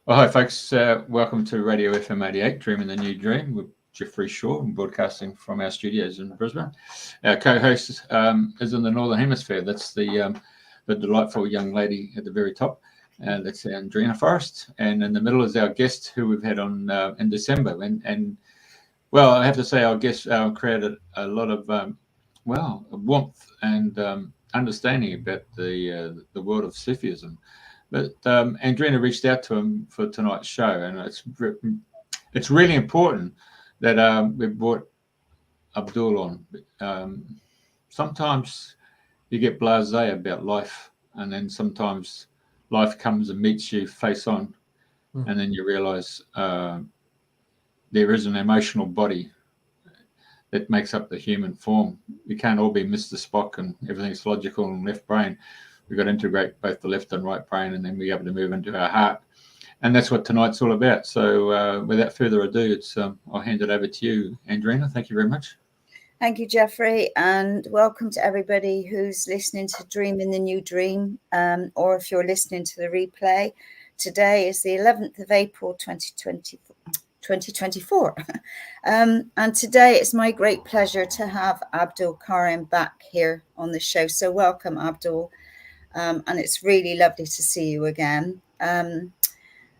Well, hi, folks. Welcome to Radio FM88, Dreaming the New Dream with Jeffrey Shaw, broadcasting from our studios in Brisbane. Our co-host is in the Northern Hemisphere. That's the delightful young lady at the very top. That's Andrena Forrest. And in the middle is our guest who we've had on in December. And well, I have to say our guest created a lot of, warmth and understanding about the world of Sufism. But Andrena reached out to him for tonight's show, and it's really important that we brought Abdul on. Sometimes you get blasé about life, and then sometimes life comes and meets you face on, and then you realise there is an emotional body that makes up the human form. We can't all be Mr. Spock and everything's logical and left brain. We've got to integrate both the left and right brain and then be able to move into our heart. And that's what tonight's all about. So without further ado, I'll hand it over to you, Andrena. Thank you very much. Thank you, Jeffrey, and welcome to everybody who's listening to Dreaming the New Dream, or if you're listening to the replay. Today is the 11th of April, 2024. And today it's my great pleasure to have Abdul Karim back here on the show. So welcome, Abdul. And it's really lovely to see you again. And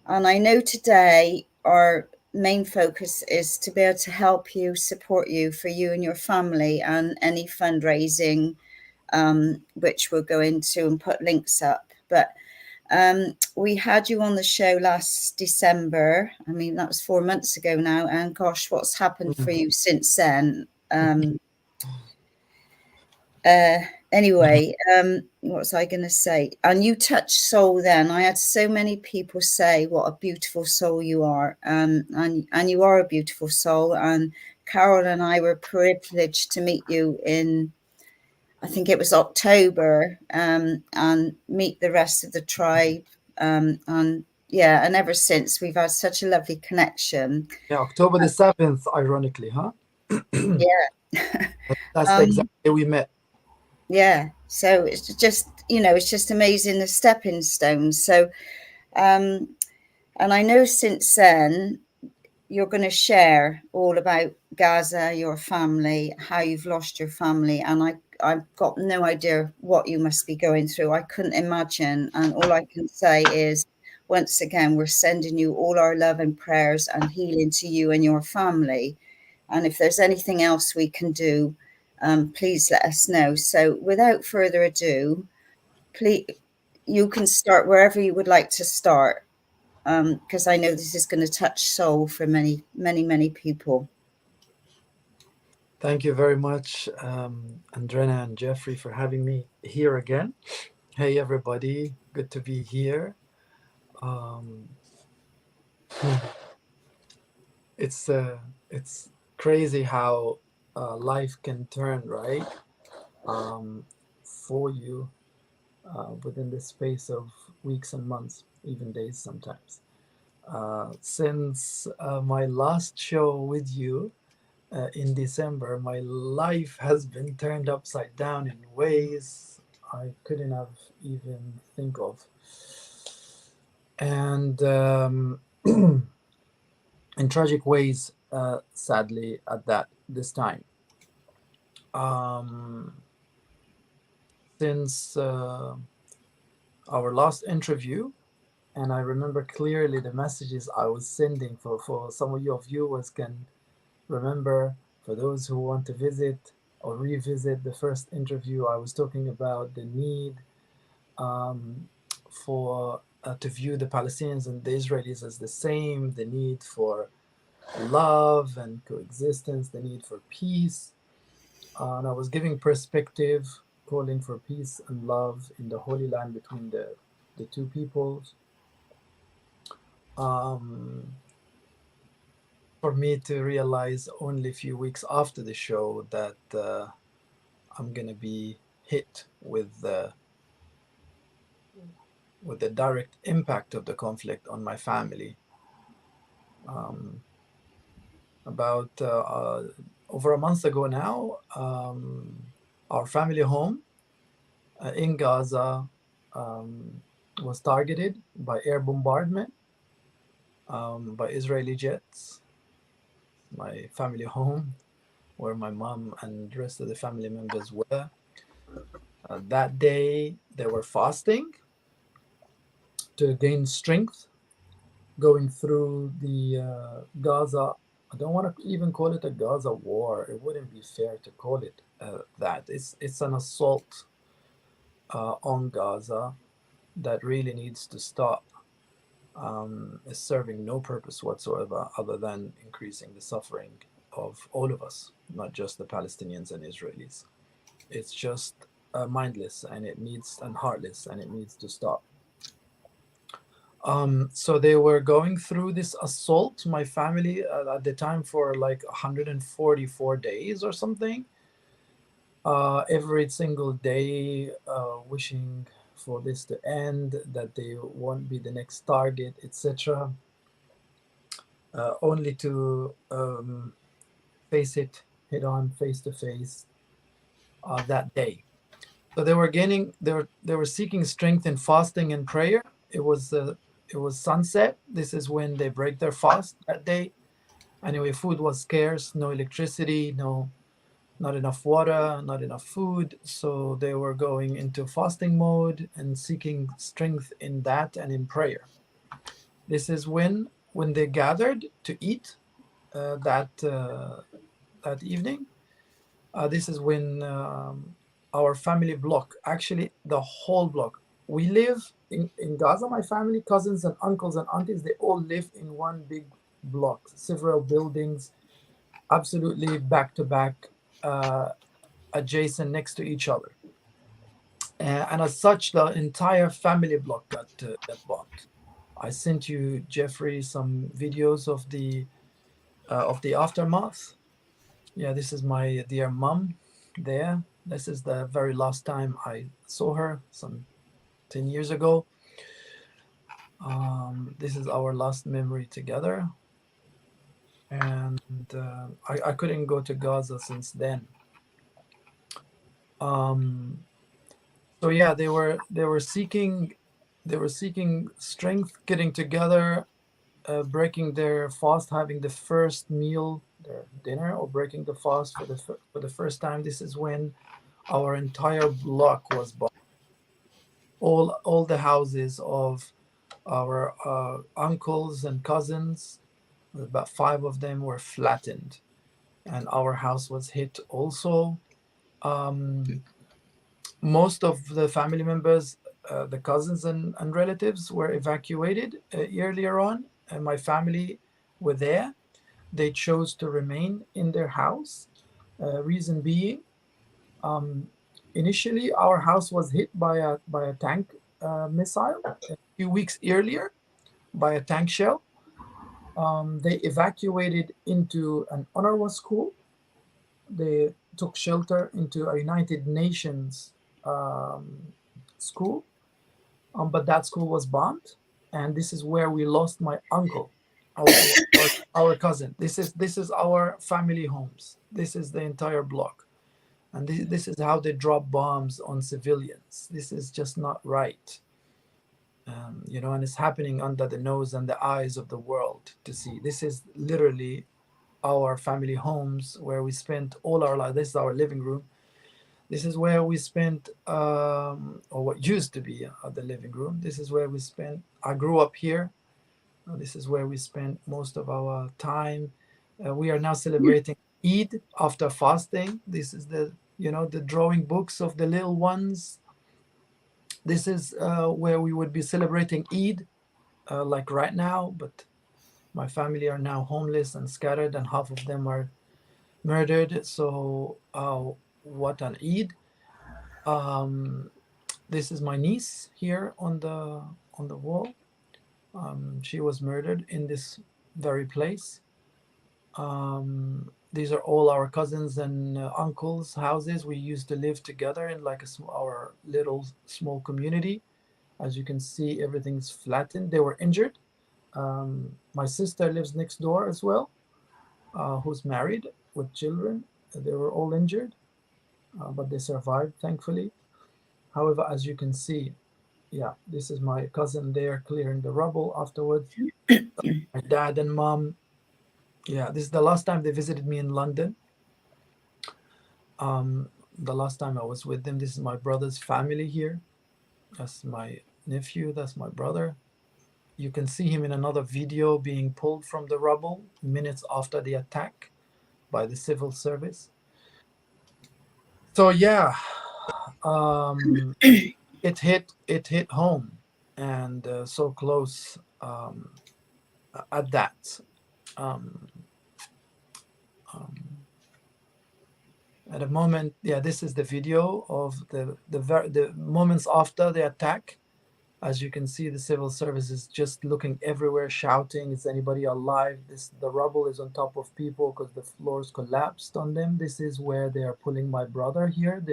I know today our main focus is to be able to help you, support you, for you and your family, and any fundraising, which we'll go into and put links up. But we had you on the show last December. I mean, that was 4 months ago now. And gosh, what's happened for you since then? Anyway, what was I going to say? And you touched soul then. I had so many people say what a beautiful soul you are. And you are a beautiful soul. And Carol and I were privileged to meet you in, I think it was October, and meet the rest of the tribe. And ever since we've had such a lovely connection. Yeah, October the 7th, ironically, huh? Yeah. That's the exact day we met. Yeah, so it's just, it's just amazing, the stepping stones. So, and I know since then you're going to share all about Gaza, your family, how you've lost your family. And I've got no idea what you must be going through. I couldn't imagine. And all I can say is, once again, we're sending you all our love and prayers and healing to you and your family. And if there's anything else we can do, please let us know. So without further ado, please, you can start wherever you would like to start, because I know this is going to touch soul for many, many, many people. Thank you very much, Andrena and Jeffrey, for having me here again. Hey, everybody. Good to be here. It's crazy how life can turn, right, for you within the space of weeks and months, even days sometimes. Since my last show with you in December, my life has been turned upside down in ways I couldn't have even think of. And in tragic ways, sadly, at this time. Since our last interview, and I remember clearly the messages I was sending for some of your viewers can remember. For those who want to visit or revisit the first interview, I was talking about the need for to view the Palestinians and the Israelis as the same, the need for love and coexistence, the need for peace. And I was giving perspective, calling for peace and love in the Holy Land between the two peoples. For me to realize only a few weeks after the show that I'm going to be hit with the direct impact of the conflict on my family. About over a month ago now, our family home in Gaza was targeted by air bombardment. by Israeli jets. My family home, where my mom and the rest of the family members were. That day, they were fasting to gain strength, going through the Gaza. I don't want to even call it a Gaza war. It wouldn't be fair to call it that. It's an assault on Gaza that really needs to stop. Is serving no purpose whatsoever other than increasing the suffering of all of us, not just the Palestinians and Israelis. It's just mindless and heartless, and it needs to stop. So they were going through this assault, my family, at the time, for like 144 days or something. Every single day, wishing for this to end, that they won't be the next target, etc. Only to face it head on, face to face, that day. So they were seeking strength in fasting and prayer. It was sunset. This is when they break their fast that day. Anyway, food was scarce, no electricity, not enough water, not enough food. So they were going into fasting mode and seeking strength in that and in prayer. This is when they gathered to eat that evening. This is when our family block, actually the whole block, we live in Gaza, my family, cousins and uncles and aunties, they all live in one big block, several buildings, absolutely back to back, adjacent, next to each other. And as such, the entire family block got bombed. I sent you, Jeffrey, some videos of the aftermath. Yeah, this is my dear mom there. This is the very last time I saw her, some 10 years ago. This is our last memory together. And I couldn't go to Gaza since then. So yeah, they were seeking strength, getting together, breaking their fast, having the first meal, their dinner, or breaking the fast for the first time. This is when our entire block was bombed. All the houses of our uncles and cousins, about 5 of them, were flattened, and our house was hit also. Most of the family members, the cousins and relatives, were evacuated earlier on, and my family were there. They chose to remain in their house. Reason being, initially our house was hit by a tank missile a few weeks earlier, by a tank shell. They evacuated into an UNRWA school. They took shelter into a United Nations school, but that school was bombed, and this is where we lost my uncle, our cousin. This is our family homes. This is the entire block, and this is how they drop bombs on civilians. This is just not right, and it's happening under the nose and the eyes of the world to see. This is literally our family homes, where we spent all our life. This is our living room. This is where we spent, or what used to be the living room. This is where we spent. I grew up here. This is where we spent most of our time. We are now celebrating Eid after fasting. This is the drawing books of the little ones. This is where we would be celebrating Eid, like right now, but my family are now homeless and scattered, and half of them are murdered. So what an Eid. This is my niece here on the wall. She was murdered in this very place. These are all our cousins and uncles' houses. We used to live together in like our little small community. As you can see, everything's flattened. They were injured. My sister lives next door as well, who's married with children. They were all injured, but they survived, thankfully. However, as you can see, Yeah, this is my cousin there clearing the rubble afterwards. My dad and mom. Yeah, this is the last time they visited me in London. The last time I was with them. This is my brother's family here. That's my nephew. That's my brother. You can see him in another video being pulled from the rubble minutes after the attack by the civil service. So yeah, it hit home, and so close at that. Um, at a moment, yeah, this is the video of the moments after the attack. As you can see, the civil service is just looking everywhere, shouting, "Is anybody alive?" The rubble is on top of people because the floors collapsed on them. This is where they are pulling my brother here.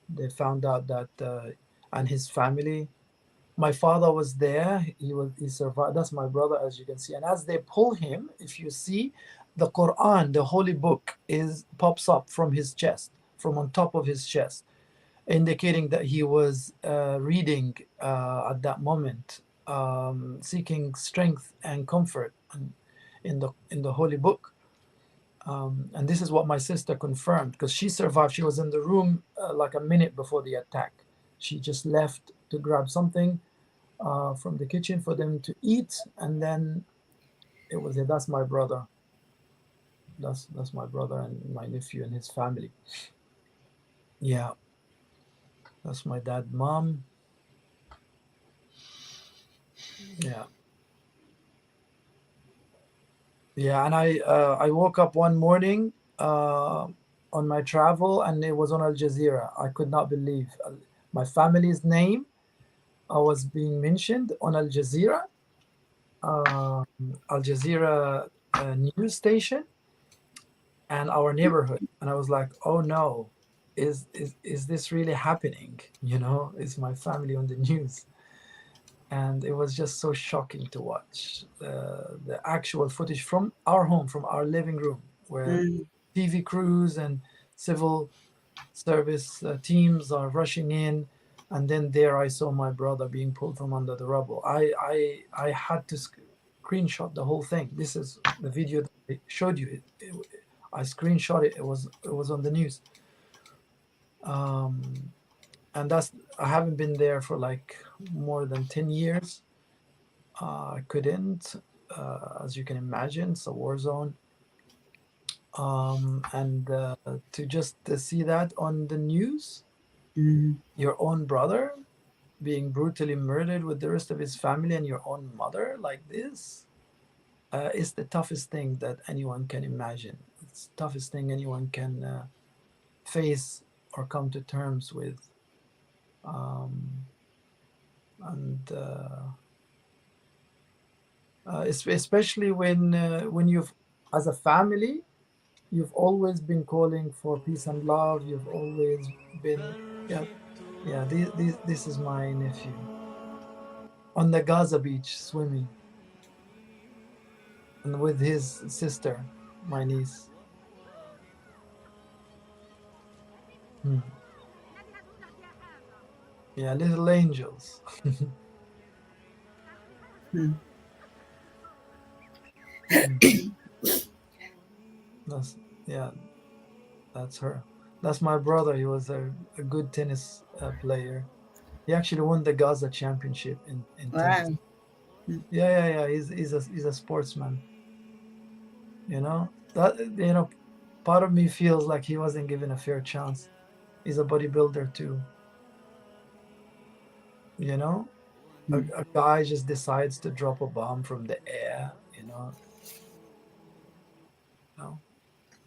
They found out that and his family. My father was there. He survived. That's my brother, as you can see. And as they pull him, if you see, the Quran, the holy book, pops up from his chest, from on top of his chest, indicating that he was reading at that moment, seeking strength and comfort in the holy book. And this is what my sister confirmed, because she survived. She was in the room like a minute before the attack. She just left to grab something from the kitchen for them to eat, and then it was it. That's my brother. That's my brother and my nephew and his family. Yeah, that's my dad, mom. Yeah. Yeah, and I woke up one morning on my travel, and it was on Al Jazeera. I could not believe my family's name was being mentioned on Al Jazeera, Al Jazeera news station, and our neighborhood. And I was like, oh no, is this really happening? You know, is my family on the news? And it was just so shocking to watch the actual footage from our home, from our living room, where TV crews and civil service teams are rushing in, and then there I saw my brother being pulled from under the rubble. I had to screenshot the whole thing. This is the video that I showed you. I screenshot it. It was on the news. And I haven't been there for like more than 10 years. I couldn't, as you can imagine, it's a war zone. And to just see that on the news, your own brother being brutally murdered with the rest of his family, and your own mother like this, is the toughest thing that anyone can imagine. It's the toughest thing anyone can face or come to terms with. And especially when you've, as a family, you've always been calling for peace and love. You've always been, yeah. This is my nephew on the Gaza beach swimming, and with his sister, my niece. Yeah, little angels. That's her. That's my brother. He was a good tennis player. He actually won the Gaza championship in tennis. Wow. Yeah. He's a sportsman. You know that part of me feels like he wasn't given a fair chance. He's a bodybuilder too. You know, a guy just decides to drop a bomb from the air.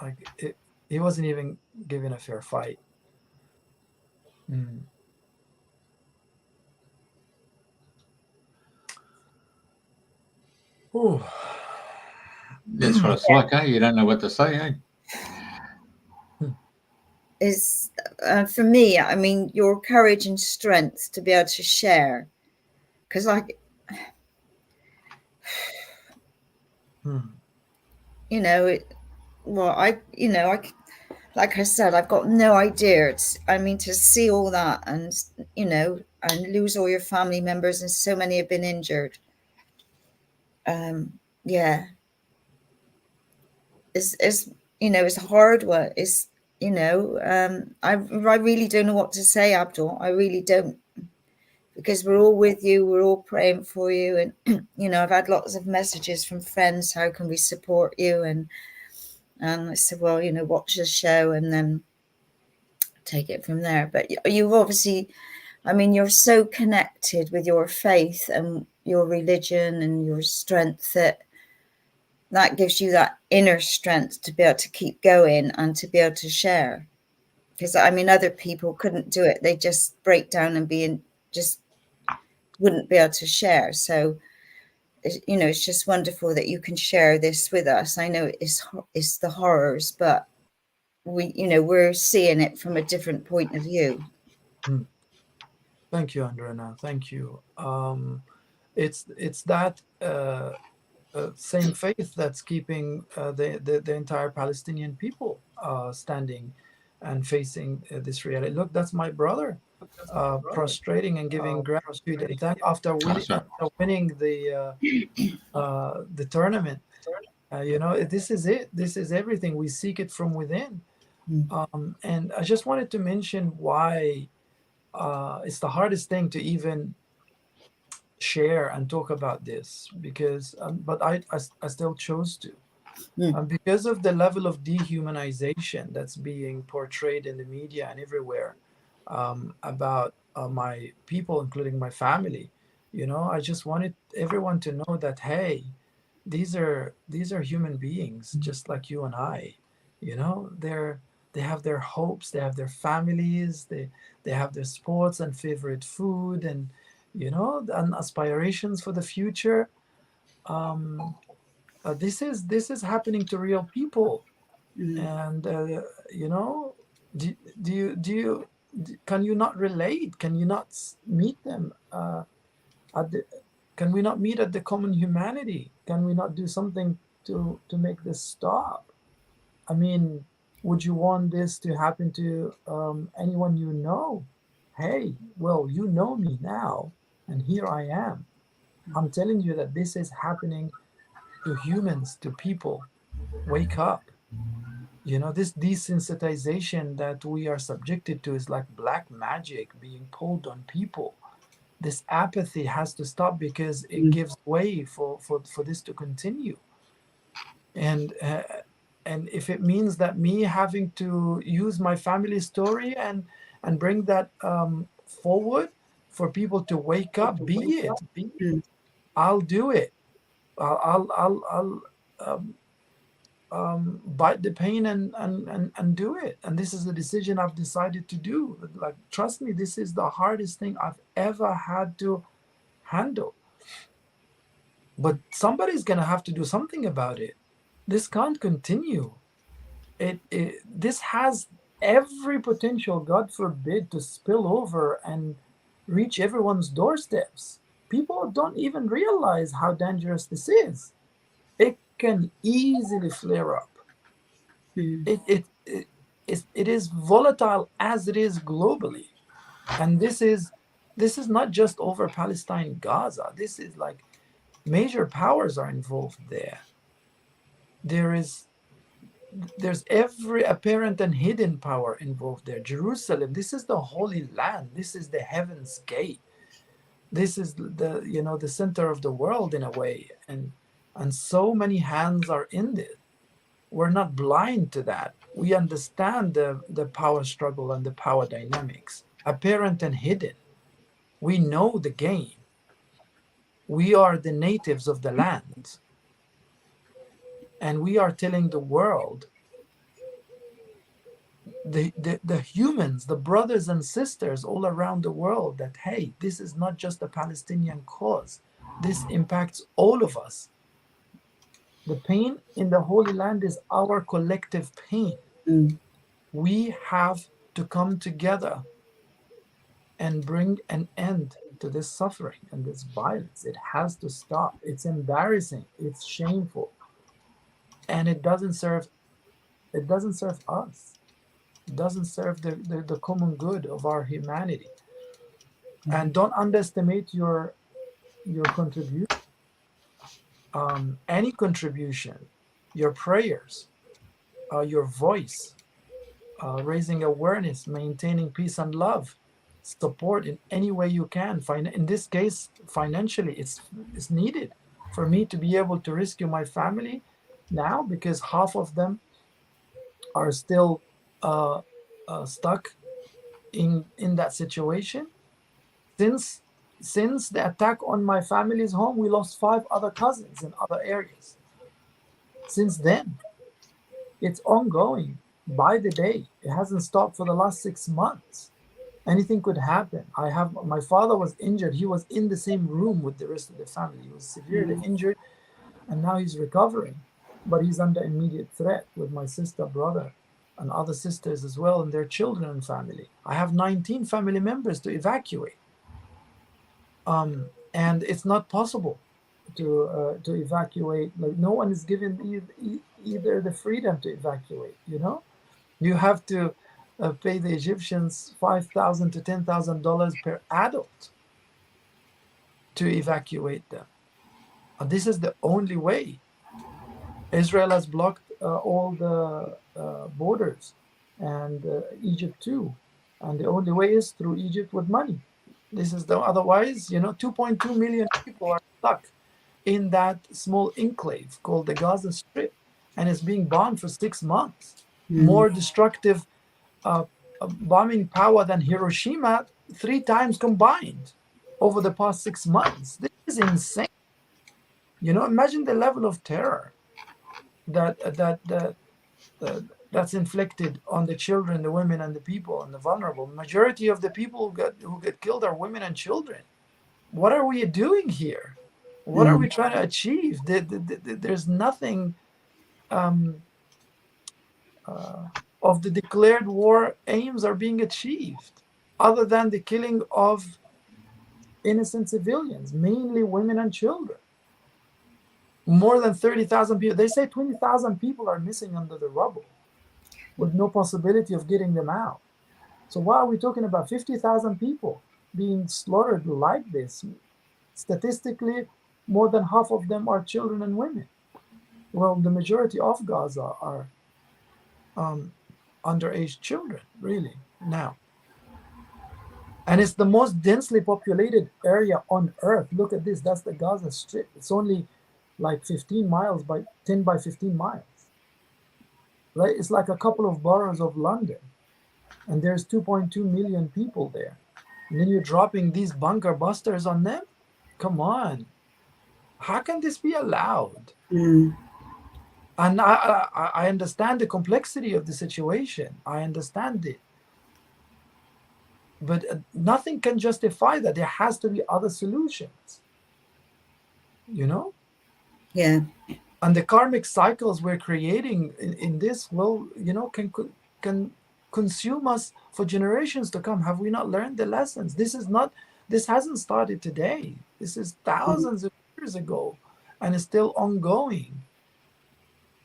Like he wasn't even given a fair fight. Ooh. That's what it's like, eh? You don't know what to say, eh? Is for me, I mean, your courage and strength to be able to share, because I like I said, I've got no idea. I mean, to see all that and, you know, and lose all your family members and so many have been injured. Yeah. It's, you know, it's a hard one. It's, you know, I really don't know what to say, Abdul. I really don't. Because we're all with you, we're all praying for you. And, you know, I've had lots of messages from friends, how can we support you? And I said, well, you know, watch the show and then take it from there. But you've obviously, I mean, you're so connected with your faith and your religion and your strength that gives you that inner strength to be able to keep going and to be able to share. Because, I mean, other people couldn't do it. They just break down and just wouldn't be able to share. So, you know, it's just wonderful that you can share this with us. I know it's the horrors, but we're seeing it from a different point of view. Thank you, Andrena. Thank you. It's that same faith that's keeping the entire Palestinian people standing and facing this reality. Look, that's my brother, prostrating and giving gratitude and thank after winning the tournament. You know, this is it. This is everything. We seek it from within. And I just wanted to mention why it's the hardest thing to even share and talk about this, because but I still chose to, because of the level of dehumanization that's being portrayed in the media and everywhere about my people, including my family. You know, I just wanted everyone to know that, hey, these are human beings just like you and I. You know, they have their hopes, they have their families, they have their sports and favorite food, and you know, and aspirations for the future. This is happening to real people. And you know, can you not relate? Can you not meet them can we not meet at the common humanity? Can we not do something to make this stop? I mean, would you want this to happen to anyone you know? Hey, well, you know me now, and here I am. I'm telling you that this is happening to humans, to people. Wake up. You know, this desensitization that we are subjected to is like black magic being pulled on people. This apathy has to stop, because it gives way for this to continue. And if it means that me having to use my family story and bring that forward for people to wake up, be it. I'll do it. I'll bite the pain and do it. And this is the decision I've decided to do. Like, trust me, this is the hardest thing I've ever had to handle. But somebody's gonna have to do something about it. This can't continue. This has every potential, God forbid, to spill over and reach everyone's doorsteps. People don't even realize how dangerous this is. It can easily flare up. It is volatile as it is globally. And this is not just over Palestine, Gaza. This is like major powers are involved there. There's every apparent and hidden power involved there. Jerusalem, this is the Holy Land. This is the Heaven's Gate. This is the center of the world in a way. And so many hands are in this. We're not blind to that. We understand the power struggle and the power dynamics, apparent and hidden. We know the game. We are the natives of the land. And we are telling the world, the humans, the brothers and sisters all around the world, that, hey, this is not just a Palestinian cause. This impacts all of us. The pain in the Holy Land is our collective pain. We have to come together and bring an end to this suffering and this violence. It has to stop. It's embarrassing. It's shameful. And it doesn't serve us. It doesn't serve the common good of our humanity. And don't underestimate your contribution. Any contribution, your prayers, your voice, raising awareness, maintaining peace and love, support in any way you can. In this case, financially, it's needed for me to be able to rescue my family now, because half of them are still stuck in that situation. Since the attack on my family's home, we lost 5 other cousins in other areas. Since then, it's ongoing by the day. It hasn't stopped for the last 6 months. Anything could happen. My father was injured. He was in the same room with the rest of the family. He was severely injured, and now he's recovering, but he's under immediate threat with my sister, brother, and other sisters as well, and their children and family. I have 19 family members to evacuate, and it's not possible to evacuate. Like, no one is given either the freedom to evacuate. You have to pay the Egyptians $5,000 to $10,000 per adult to evacuate them. And this is the only way. Israel has blocked all the borders, and Egypt too. And the only way is through Egypt with money. This is otherwise, 2.2 million people are stuck in that small enclave called the Gaza Strip, and it's being bombed for 6 months. More destructive bombing power than Hiroshima 3 times combined over the past 6 months. This is insane. Imagine the level of terror that's inflicted on the children, the women, and the people, and the vulnerable. Majority of the people who get killed are women and children. What are we doing here? What are we trying to achieve? There's nothing of the declared war aims are being achieved, other than the killing of innocent civilians, mainly women and children. More than 30,000 people. They say 20,000 people are missing under the rubble with no possibility of getting them out. So why are we talking about 50,000 people being slaughtered like this? Statistically, more than half of them are children and women. Well, the majority of Gaza are underage children, really, now. And it's the most densely populated area on earth. Look at this. That's the Gaza Strip. It's only like 15 miles by 10 by 15 miles. Right? It's like a couple of boroughs of London. And there's 2.2 million people there. And then you're dropping these bunker busters on them? Come on. How can this be allowed? And I understand the complexity of the situation. I understand it. But nothing can justify that. There has to be other solutions. Yeah. And the karmic cycles we're creating in this will, can consume us for generations to come. Have we not learned the lessons? This hasn't started today. This is thousands of years ago, and it's still ongoing.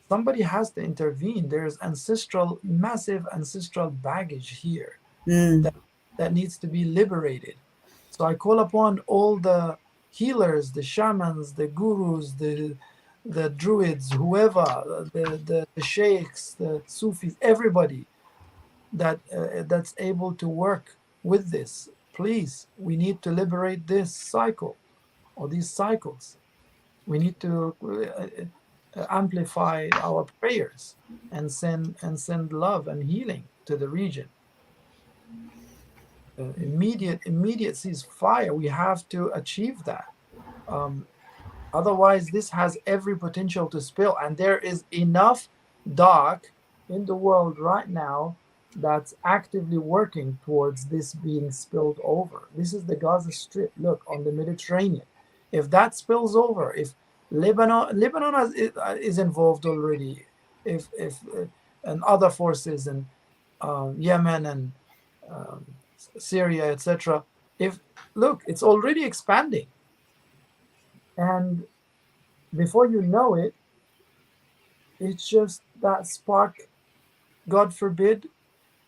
Somebody has to intervene. There's massive ancestral baggage here that needs to be liberated. So I call upon all the healers, the shamans, the gurus, the druids, whoever, the sheikhs, the Sufis, everybody that's able to work with this. Please, we need to liberate this cycle, or these cycles. We need to amplify our prayers and send love and healing to the region. Immediate ceasefire. We have to achieve that. Otherwise, this has every potential to spill, and there is enough dark in the world right now that's actively working towards this being spilled over. This is the Gaza Strip. Look, on the Mediterranean. If that spills over, if Lebanon is involved already, if and other forces in Yemen and Syria, etc. It's already expanding, and before you know it, it's just that spark, God forbid,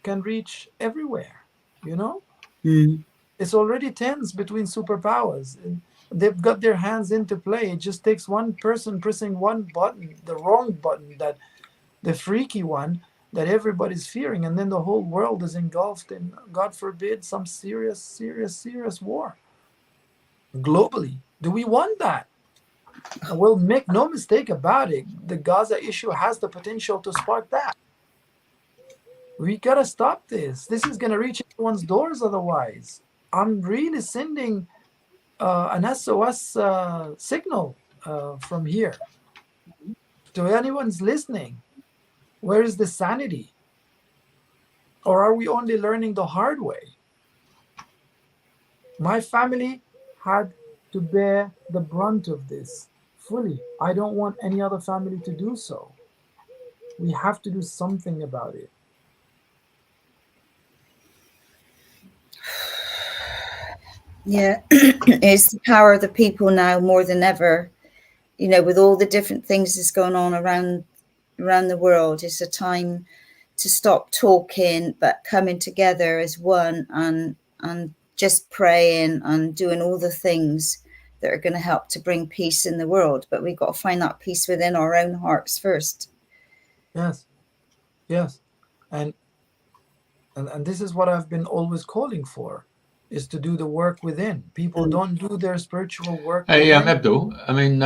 can reach everywhere, you know? Mm. It's already tense between superpowers. And they've got their hands into play. It just takes one person pressing one button, the wrong button, that the freaky one that everybody's fearing, and then the whole world is engulfed in, God forbid, some serious war globally. Do we want that? Well, make no mistake about it, the Gaza issue has the potential to spark that. We gotta stop this. This is gonna reach everyone's doors otherwise. I'm really sending an SOS signal from here to anyone's listening. Where is the sanity? Or are we only learning the hard way? My family had to bear the brunt of this fully. I don't want any other family to do so. We have to do something about it. Yeah, it's the power of the people now more than ever. You know, with all the different things that's going on around the world, it's a time to stop talking, but coming together as one and just praying and doing all the things that are going to help to bring peace in the world. But we've got to find that peace within our own hearts first. Yes, and this is what I've been always calling for, is to do the work within. People don't do their spiritual work. Hey, Abdul, I mean,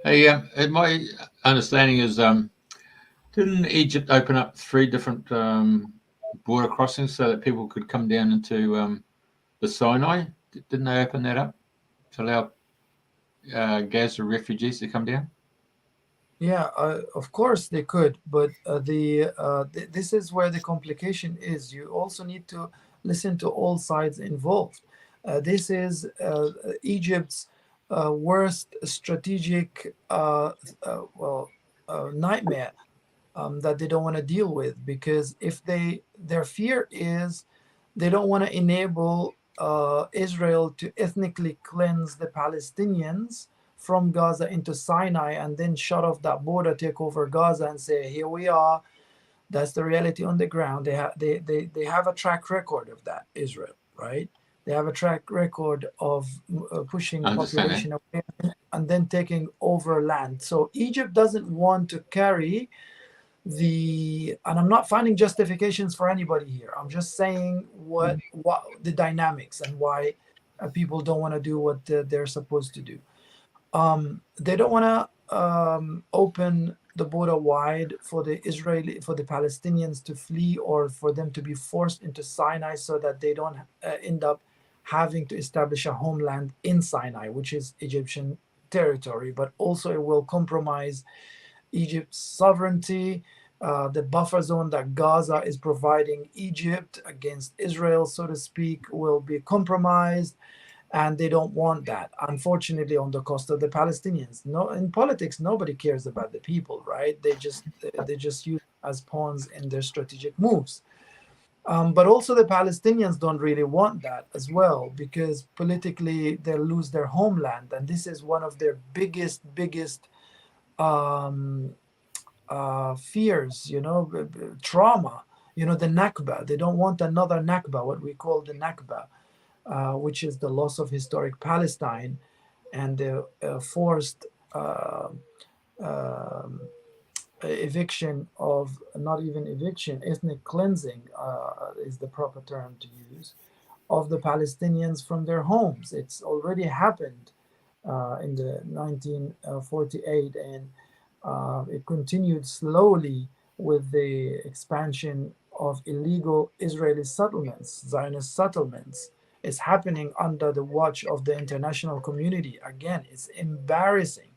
hey, my understanding is, didn't Egypt open up 3 different border crossings so that people could come down into the Sinai? Didn't they open that up to allow Gaza refugees to come down? Yeah, of course they could, but this is where the complication is. You also need to listen to all sides involved. This is Egypt's worst strategic nightmare that they don't want to deal with, because if their fear is they don't want to enable Israel to ethnically cleanse the Palestinians from Gaza into Sinai and then shut off that border, take over Gaza and say, here we are. That's the reality on the ground. They have a track record of that, Israel, right? They have a track record of pushing population away and then taking over land. So Egypt doesn't want to carry and I'm not finding justifications for anybody here. I'm just saying what the dynamics and why people don't want to do what they're supposed to do. They don't want to open the border wide for the Palestinians to flee, or for them to be forced into Sinai, so that they don't end up having to establish a homeland in Sinai, which is Egyptian territory. But also it will compromise Egypt's sovereignty. The buffer zone that Gaza is providing Egypt against Israel, so to speak, will be compromised. And they don't want that, unfortunately, on the cost of the Palestinians. No, in politics, nobody cares about the people, right? They just use as pawns in their strategic moves. But also the Palestinians don't really want that as well, because politically they'll lose their homeland, and this is one of their biggest fears, trauma, the Nakba. They don't want another Nakba, what we call the Nakba. Which is the loss of historic Palestine and the forced eviction of, not even eviction, ethnic cleansing is the proper term to use, of the Palestinians from their homes. It's already happened in the 1948, and it continued slowly with the expansion of illegal Israeli settlements, Zionist settlements. It's happening under the watch of the international community. Again, it's embarrassing.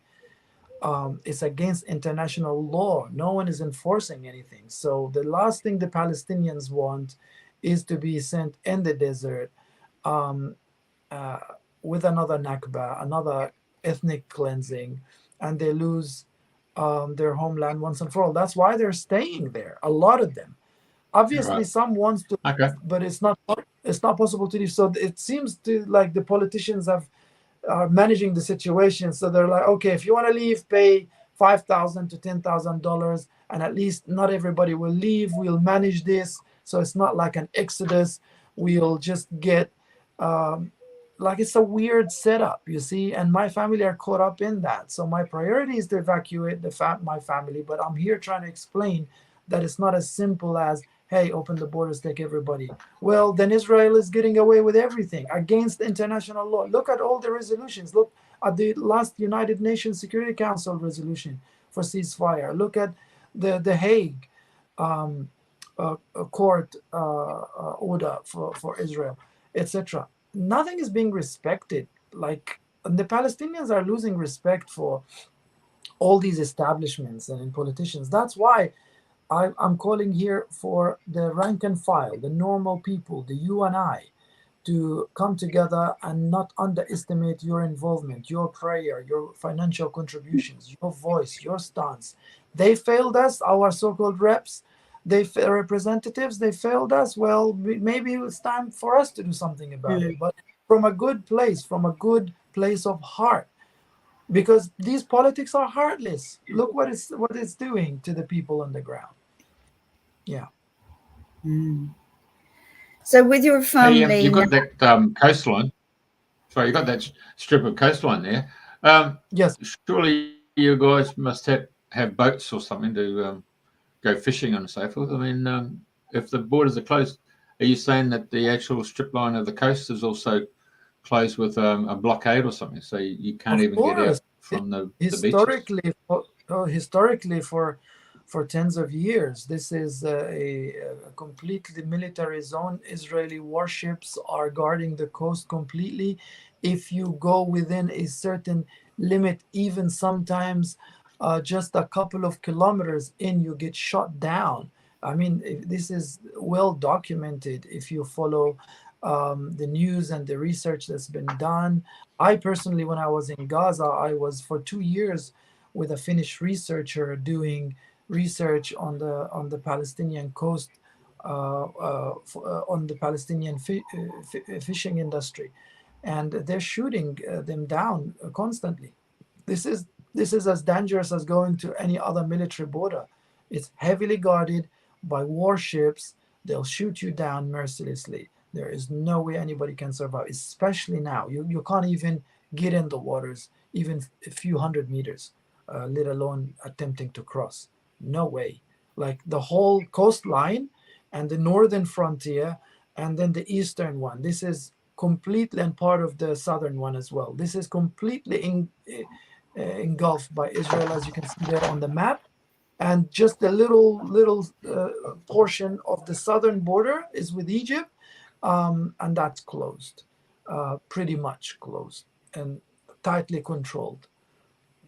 It's against international law. No one is enforcing anything. So the last thing the Palestinians want is to be sent in the desert with another Nakba, another ethnic cleansing, and they lose their homeland once and for all. That's why they're staying there, a lot of them. Obviously, some wants to, but it's not possible to leave. So it seems to like the politicians are managing the situation. So they're like, okay, if you want to leave, pay $5,000 to $10,000, and at least not everybody will leave. We'll manage this, so it's not like an exodus. We'll just get like, it's a weird setup, you see, and my family are caught up in that. So my priority is to evacuate my family, but I'm here trying to explain that it's not as simple as, hey, open the borders, take everybody. Well, then Israel is getting away with everything against international law. Look at all the resolutions. Look at the last United Nations Security Council resolution for ceasefire. Look at the Hague court order for Israel, etc. Nothing is being respected. Like, the Palestinians are losing respect for all these establishments and politicians. That's why I'm calling here for the rank and file, the normal people, the you and I, to come together and not underestimate your involvement, your prayer, your financial contributions, your voice, your stance. They failed us, our so-called reps, representatives, they failed us. Well, maybe it's time for us to do something about it, but from a good place of heart. Because these politics are heartless. Look what it's doing to the people on the ground. Yeah. So with your family, you've got that coastline. Sorry, you got that strip of coastline there. Yes. Surely you guys must have boats or something to go fishing and so forth. I mean, if the borders are closed, are you saying that the actual strip line of the coast is also closed with a blockade or something, so you can't even get out from the historically beaches? Historically, for tens of years, this is a completely military zone. Israeli warships are guarding the coast completely. If you go within a certain limit, even sometimes just a couple of kilometers in, you get shot down. I mean, this is well documented if you follow the news and the research that's been done. I personally, when I was in Gaza, I was for 2 years with a Finnish researcher doing research on the Palestinian coast, on the Palestinian fishing industry, and they're shooting them down constantly. This is as dangerous as going to any other military border. It's heavily guarded by warships. They'll shoot you down mercilessly. There is no way anybody can survive, especially now. You can't even get in the waters, even a few hundred meters, let alone attempting to cross. No way. Like, the whole coastline and the northern frontier and then the eastern one, this is completely, and part of the southern one as well, this is completely engulfed by Israel, as you can see there on the map. And just a little portion of the southern border is with Egypt, and that's closed, pretty much closed and tightly controlled.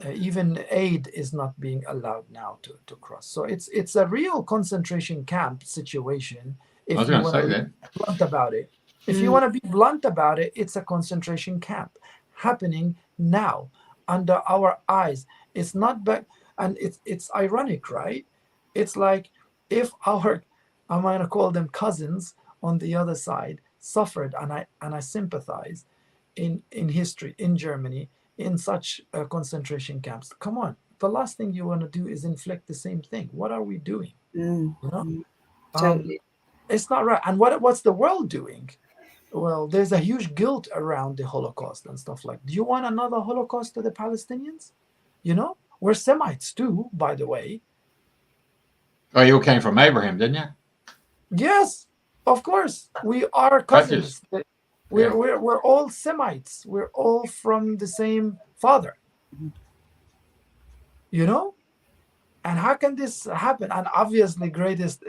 Even aid is not being allowed now to cross. So it's a real concentration camp situation. I was going to say that. Blunt about it. If you want to be blunt about it, it's a concentration camp happening now under our eyes. It's not back, and it's ironic, right? It's like, if I'm going to call them cousins on the other side, suffered, and I sympathize in history in Germany in such concentration camps. Come on, the last thing you want to do is inflict the same thing. What are we doing? You know? Totally. It's not right. And what's the world doing? Well, there's a huge guilt around the Holocaust and stuff like. Do you want another Holocaust to the Palestinians? You know, we're Semites too, by the way. Oh, you came from Abraham, didn't you? Yes, of course. We are cousins. We're all Semites. We're all from the same father. You know? And how can this happen? And obviously, greatest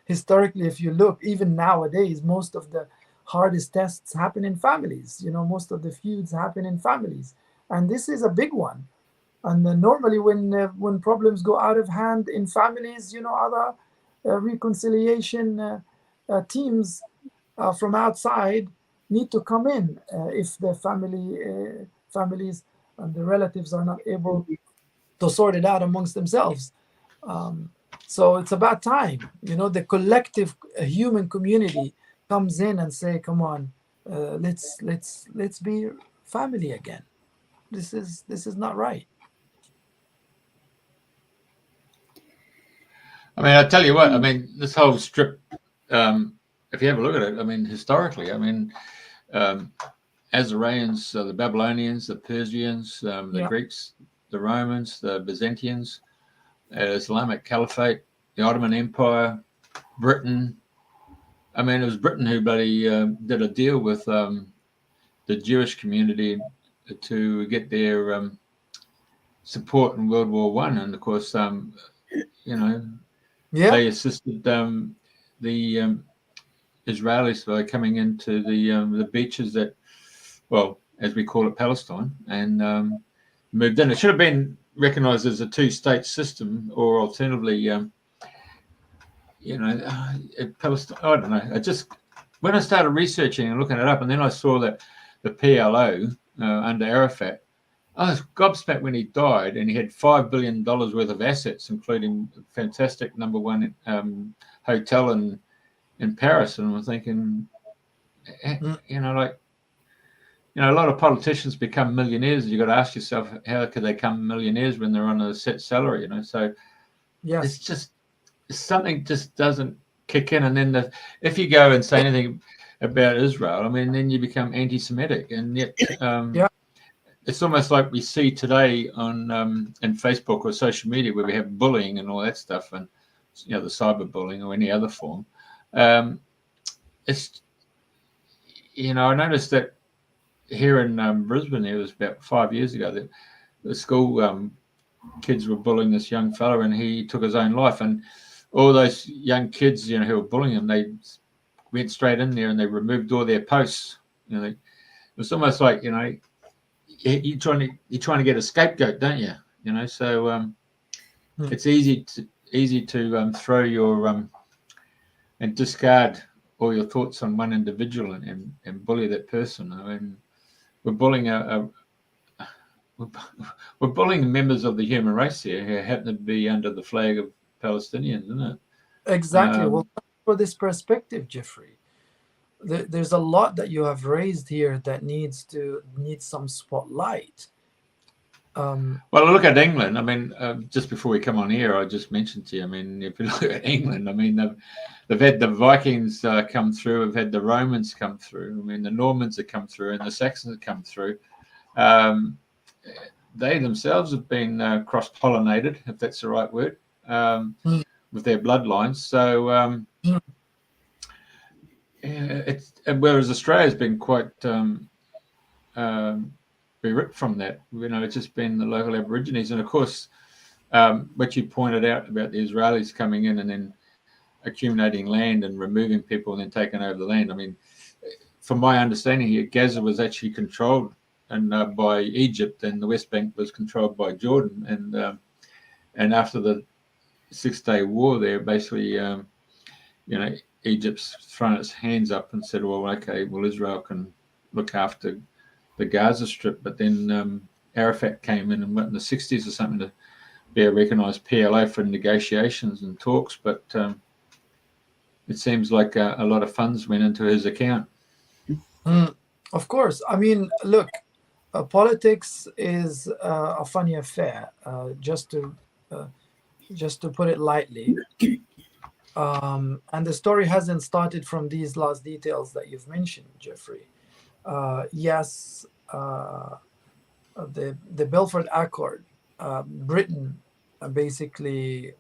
historically, if you look, even nowadays, most of the hardest tests happen in families. You know, most of the feuds happen in families, and this is a big one. And normally, when problems go out of hand in families, you know, other reconciliation teams from outside need to come in if the families and the relatives are not able to sort it out amongst themselves. So it's about time, you know, the collective human community comes in and say, come on, let's be family again. This is not right. I mean, I tell you what, I mean, this whole strip, if you have a look at it, I mean, historically, I mean, Azorians, the Babylonians, the Persians, the Greeks, the Romans, the Byzantines, Islamic Caliphate, the Ottoman Empire, Britain. I mean, it was Britain who bloody did a deal with the Jewish community to get their support in World War One, and of course, you know, they assisted the Israelis by coming into the beaches that, well, as we call it, Palestine, and moved in. It should have been recognised as a two-state system, or alternatively, you know, Palestine. I don't know. I just, when I started researching and looking it up, and then I saw that the PLO under Arafat, I was gobsmacked when he died, and he had $5 billion worth of assets, including a fantastic #1 hotel in Paris. And I'm thinking, you know, like, you know, a lot of politicians become millionaires. You got to ask yourself, how could they become millionaires when they're on a set salary? You know, so it's just something just doesn't kick in. And then if you go and say anything about Israel, I mean, then you become anti-Semitic, and yet it's almost like we see today on in Facebook or social media, where we have bullying and all that stuff, and you know, the cyberbullying or any other form. It's, you know, I noticed that here in Brisbane, it was about 5 years ago that the school kids were bullying this young fella, and he took his own life. And all those young kids, you know, who were bullying him, they went straight in there and they removed all their posts. You know, it was almost like, you know, you're trying to get a scapegoat, don't you? You know, so it's easy to throw your and discard all your thoughts on one individual and bully that person. I mean, we're bullying we're bullying members of the human race here who happen to be under the flag of Palestinians, isn't it? Exactly. Well, for this perspective, Jeffrey, there's a lot that you have raised here that needs some spotlight. Well, look at England. I mean, just before we come on here, I just mentioned to you, I mean, if you look at England, I mean, they've had the Vikings come through, have had the Romans come through, I mean, the Normans have come through, and the Saxons have come through. They themselves have been cross-pollinated, if that's the right word, with their bloodlines. So, whereas Australia's been quite be ripped from that, you know, it's just been the local Aborigines. And of course, what you pointed out about the Israelis coming in and then accumulating land and removing people and then taking over the land. I mean, from my understanding here, Gaza was actually controlled by Egypt, and the West Bank was controlled by Jordan. And after the 6-day war, there basically, you know, Egypt's thrown its hands up and said, well, okay, well, Israel can look after the Gaza Strip. But then Arafat came in the 60s or something to be a recognised PLO for negotiations and talks. But it seems like a lot of funds went into his account. Of course. I mean, look, politics is a funny affair, just to put it lightly. And the story hasn't started from these last details that you've mentioned, Jeffrey. Yes, the Balfour Accord, Britain basically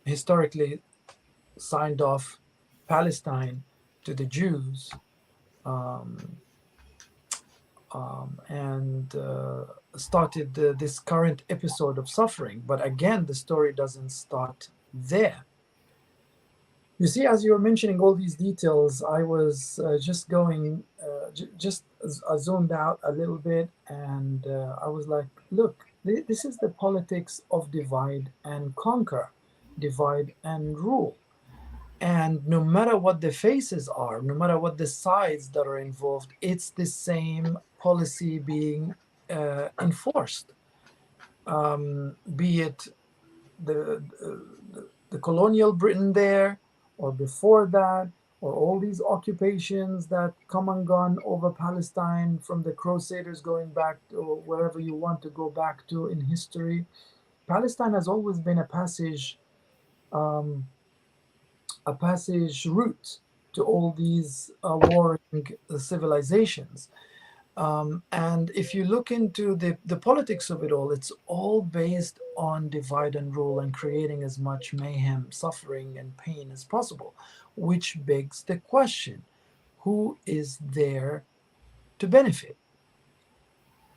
historically signed off Palestine to the Jews, and started this current episode of suffering. But again, the story doesn't start there. You see, as you were mentioning all these details, I was just going, I zoned out a little bit, and I was like, look, this is the politics of divide and conquer, divide and rule. And no matter what the faces are, no matter what the sides that are involved, it's the same policy being enforced. Be it the colonial Britain there, or before that, or all these occupations that come and gone over Palestine, from the Crusaders going back to wherever you want to go back to in history. Palestine has always been a passage a passage route to all these warring civilizations. And if you look into the politics of it all, it's all based on divide and rule and creating as much mayhem, suffering, and pain as possible, which begs the question, who is there to benefit?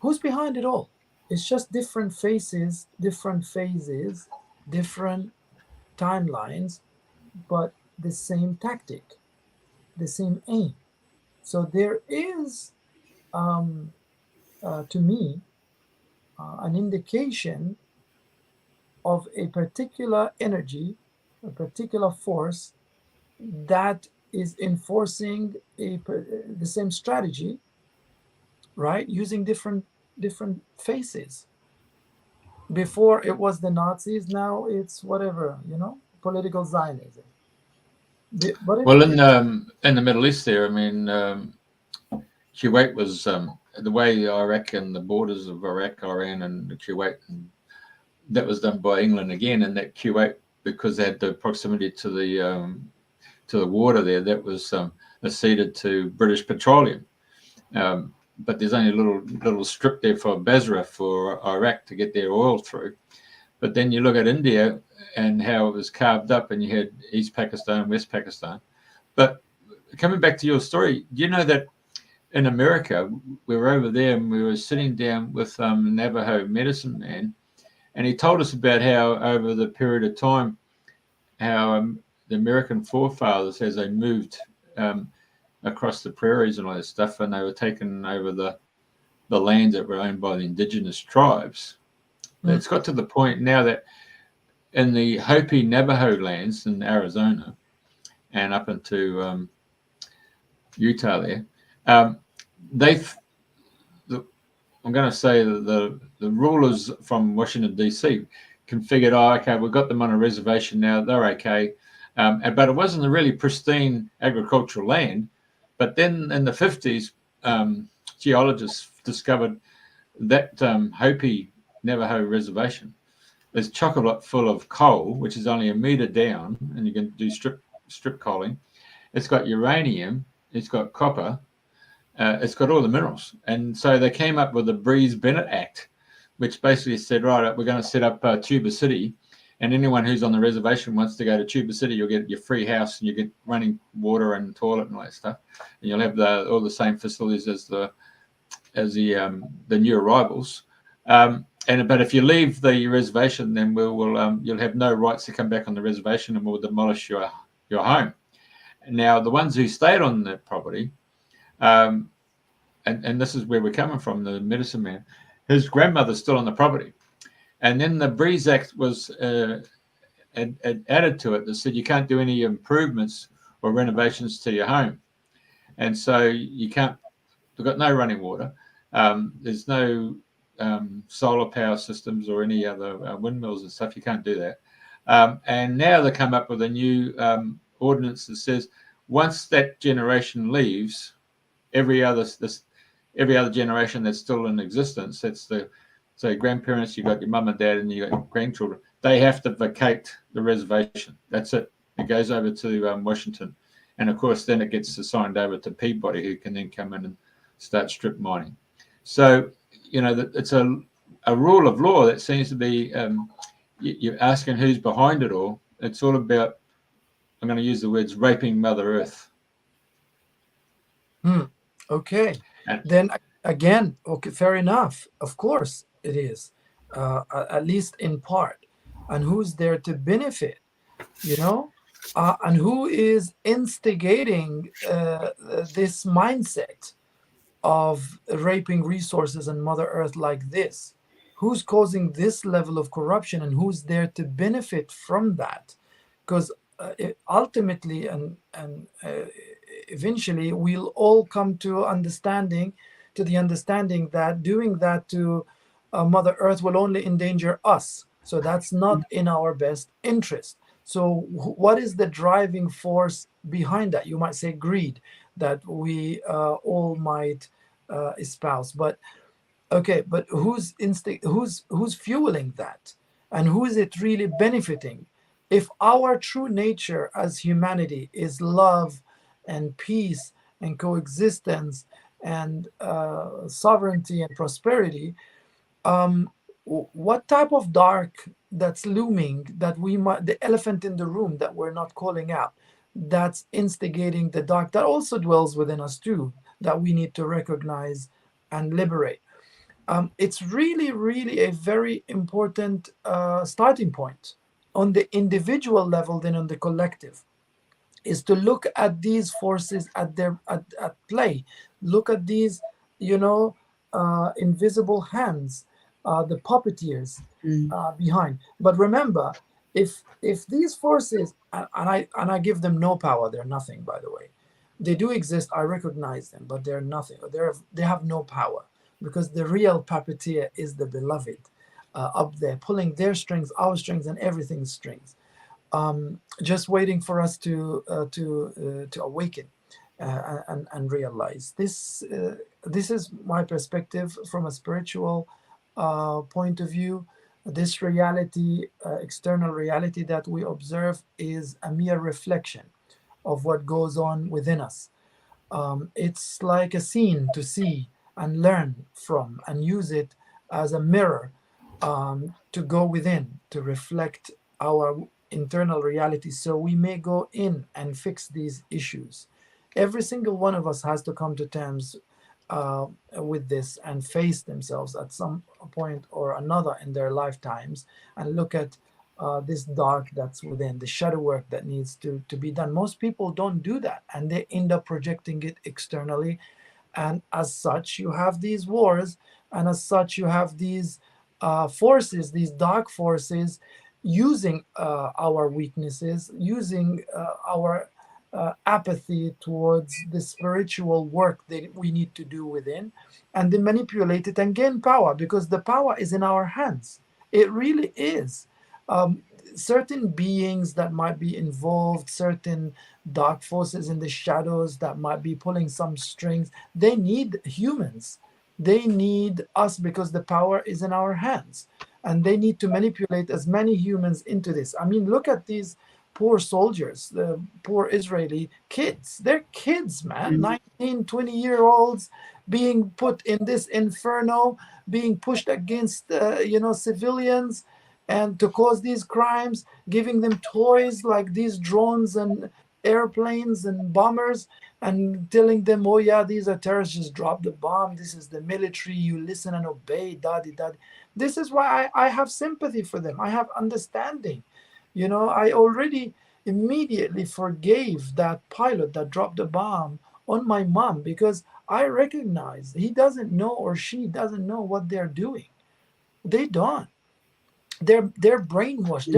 Who's behind it all? It's just different faces, different phases, different timelines, but the same tactic, the same aim. So there is, to me, an indication of a particular energy, a particular force that is enforcing the same strategy, right? Using different faces. Before it was the Nazis, now it's whatever, political Zionism. Well, in the Middle East there, I mean, Kuwait was the way Iraq and the borders of Iraq, Iran, and Kuwait, and that was done by England again. And that Kuwait, because they had the proximity to the water there, that was ceded to British Petroleum. But there's only a little strip there for Basra for Iraq to get their oil through. But then you look at India and how it was carved up, and you had East Pakistan, West Pakistan. But coming back to your story, do you know that in America, we were over there and we were sitting down with a Navajo medicine man, and he told us about how over the period of time, how the American forefathers, as they moved across the prairies and all that stuff, and they were taking over the lands that were owned by the indigenous tribes. It's got to the point now that in the Hopi Navajo lands in Arizona and up into Utah there, I'm going to say that the rulers from Washington, D.C. configured, okay, we've got them on a reservation now, they're okay. But it wasn't a really pristine agricultural land. But then in the 50s, geologists discovered that Hopi Navajo reservation is chock-a-block full of coal, which is only a meter down, and you can do strip coaling. It's got uranium, it's got copper, it's got all the minerals. And so they came up with the Breeze-Bennett Act, which basically said, right, we're going to set up Tuba City, and anyone who's on the reservation wants to go to Tuba City, you'll get your free house and you get running water and toilet and all that stuff, and you'll have all the same facilities as the new arrivals. But if you leave the reservation, then you'll have no rights to come back on the reservation, and we'll demolish your home. Now, the ones who stayed on that property, and this is where we're coming from, the medicine man, his grandmother's still on the property. And then the Breeze Act was added to it that said you can't do any improvements or renovations to your home. And so you can't, they've got no running water. There's no solar power systems or any other windmills and stuff. You can't do that. And now they come up with a new ordinance that says once that generation leaves, every other generation that's still in existence, so grandparents, you got your mum and dad, and you got grandchildren, they have to vacate the reservation. That's it. It goes over to Washington. And of course, then it gets assigned over to Peabody, who can then come in and start strip mining. So, it's a rule of law that seems to be, you're asking who's behind it all. It's all about, I'm going to use the words, raping Mother Earth. Okay. Then again, okay, fair enough. Of course it is, at least in part. And who's there to benefit, and who is instigating this mindset of raping resources and Mother Earth like this? Who's causing this level of corruption, and who's there to benefit from that? Because ultimately and eventually we'll all come to the understanding that doing that to Mother Earth will only endanger us. So that's not in our best interest. So what is the driving force behind that? You might say greed, that we all might espouse. But okay, but who's fueling that, and who is it really benefiting? If our true nature as humanity is love and peace and coexistence and sovereignty and prosperity, what type of dark that's looming, that we might, the elephant in the room that we're not calling out, that's instigating the dark that also dwells within us too, that we need to recognize and liberate. It's really, really a very important starting point on the individual level, then on the collective, is to look at these forces at play. Look at these, invisible hands, the puppeteers behind. But remember, if these forces, and I give them no power, they're nothing, by the way. They do exist, I recognize them, but they're nothing. They have no power, because the real puppeteer is the beloved, up there pulling their strings, our strings, and everything's strings, just waiting for us to awaken and realize this. This is my perspective from a spiritual point of view. This reality, external reality that we observe, is a mere reflection of what goes on within us. It's like a scene to see and learn from, and use it as a mirror, to go within, to reflect our internal reality, so we may go in and fix these issues. Every single one of us has to come to terms with this and face themselves at some point or another in their lifetimes, and look at this dark that's within, the shadow work that needs to be done. Most people don't do that, and they end up projecting it externally. And as such, you have these wars, and as such, you have these forces, these dark forces, using our weaknesses, using our apathy towards the spiritual work that we need to do within, and they manipulate it and gain power, because the power is in our hands. It really is. Certain beings that might be involved, certain dark forces in the shadows that might be pulling some strings, they need humans. They need us, because the power is in our hands. And they need to manipulate as many humans into this. I mean, look at these poor soldiers, the poor Israeli kids. They're kids, man, 19, 20-year-olds being put in this inferno, being pushed against, civilians, and to cause these crimes, giving them toys like these drones and airplanes and bombers, and telling them, oh yeah, these are terrorists, just drop the bomb, this is the military, you listen and obey, daddy. This is why I have sympathy for them. I have understanding. I already immediately forgave that pilot that dropped the bomb on my mom, because I recognize he doesn't know, or she doesn't know what they're doing. They don't. They're brainwashed.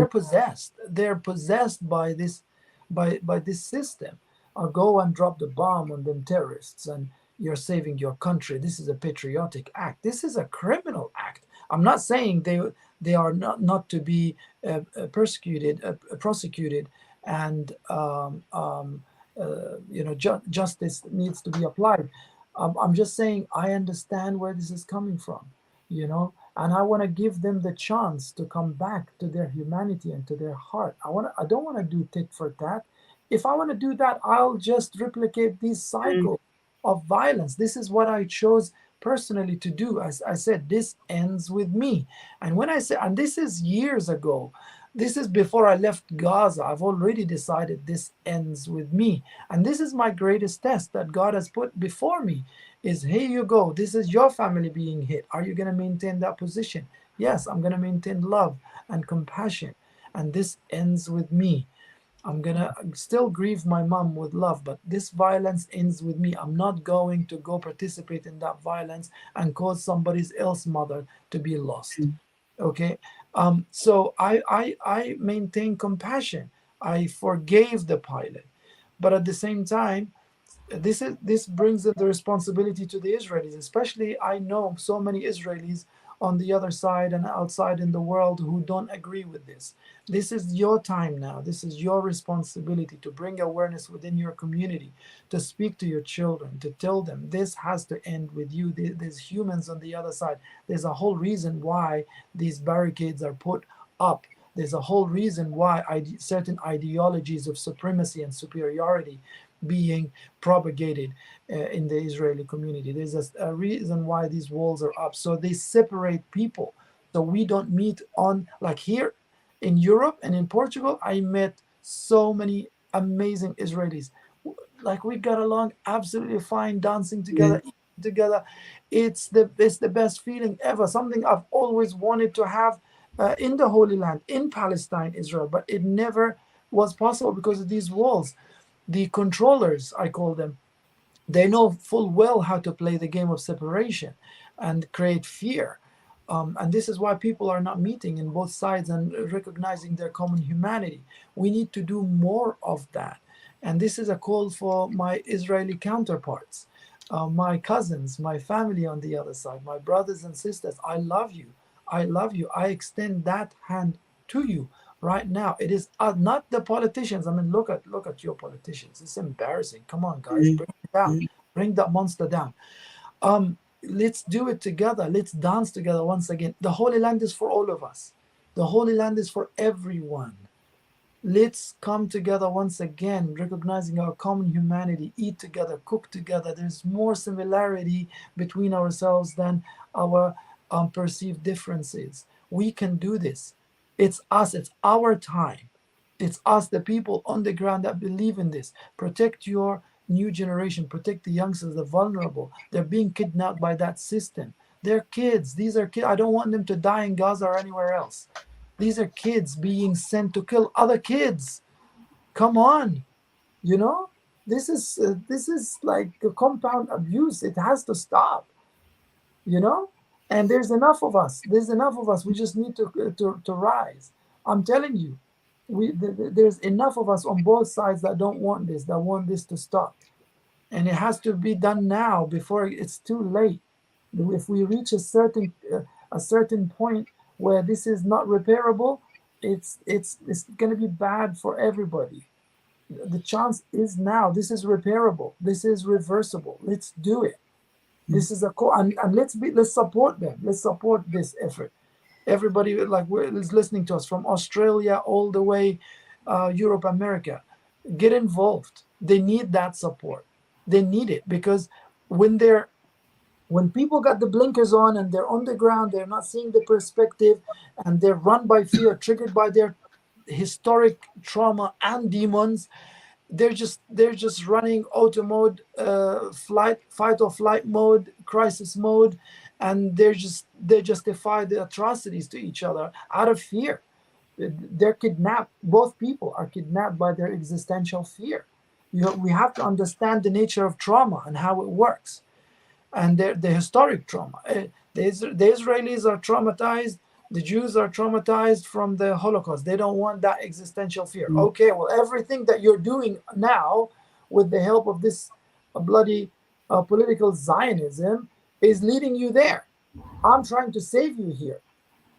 They're possessed by this, by this system. I'll go and drop the bomb on them terrorists, and you're saving your country. This is a patriotic act. This is a criminal act. I'm not saying they are not to be persecuted, prosecuted, and justice needs to be applied. I'm just saying I understand where this is coming from, and I want to give them the chance to come back to their humanity and to their heart. I don't want to do tit for tat. If I want to do that, I'll just replicate these cycles of violence. This is what I chose personally to do. As I said, this ends with me. And when I say, and this is years ago, this is before I left Gaza, I've already decided this ends with me. And this is my greatest test that God has put before me, is here you go. This is your family being hit. Are you going to maintain that position? Yes, I'm going to maintain love and compassion. And this ends with me. I'm going to still grieve my mom with love, but this violence ends with me. I'm not going to go participate in that violence and cause somebody else's mother to be lost. Okay? So I maintain compassion. I forgave the pilot. But at the same time, this brings the responsibility to the Israelis. Especially, I know so many Israelis on the other side and outside in the world who don't agree with this. This is your time now. This is your responsibility to bring awareness within your community, to speak to your children, to tell them this has to end with you. There's humans on the other side. There's a whole reason why these barricades are put up. There's a whole reason why certain ideologies of supremacy and superiority being propagated in the Israeli community. There's a reason why these walls are up. So they separate people. So we don't meet on, like here in Europe and in Portugal, I met so many amazing Israelis. Like we got along absolutely fine, dancing together, eating together. It's the best feeling ever. Something I've always wanted to have in the Holy Land, in Palestine, Israel, but it never was possible because of these walls. The controllers, I call them, they know full well how to play the game of separation and create fear. And this is why people are not meeting in both sides and recognizing their common humanity. We need to do more of that. And this is a call for my Israeli counterparts, my cousins, my family on the other side, my brothers and sisters. I love you. I love you. I extend that hand to you right now. It is not the politicians. I mean, look at your politicians. It's embarrassing. Come on, guys, bring it down. Bring that monster down. Let's do it together. Let's dance together once again. The Holy Land is for all of us. The Holy Land is for everyone. Let's come together once again, recognizing our common humanity, eat together, cook together. There's more similarity between ourselves than our perceived differences. We can do this. It's us. It's our time. It's us, the people on the ground that believe in this. Protect your new generation. Protect the youngsters, the vulnerable. They're being kidnapped by that system. They're kids. These are kids. I don't want them to die in Gaza or anywhere else. These are kids being sent to kill other kids. Come on, you know, this is like a compound abuse. It has to stop, you know. And there's enough of us. There's enough of us. We just need to rise. I'm telling you, there's enough of us on both sides that don't want this, that want this to stop, and it has to be done now before it's too late. If we reach a certain point where this is not repairable, it's going to be bad for everybody. The chance is now. This is repairable. This is reversible. Let's do it. This is a call, and let's support them. Let's support this effort. Everybody is listening to us from Australia all the way, Europe, America. Get involved. They need that support. They need it because when people got the blinkers on and they're on the ground, they're not seeing the perspective, and they're run by fear, triggered by their historic trauma and demons. They're just running auto mode, fight or flight mode, crisis mode, and they justify the atrocities to each other out of fear. They're kidnapped. Both people are kidnapped by their existential fear. We have to understand the nature of trauma and how it works. And the historic trauma. The Israelis are traumatized. The Jews are traumatized from the Holocaust. They don't want that existential fear. Okay, well, everything that you're doing now with the help of this bloody political Zionism is leading you there. I'm trying to save you here.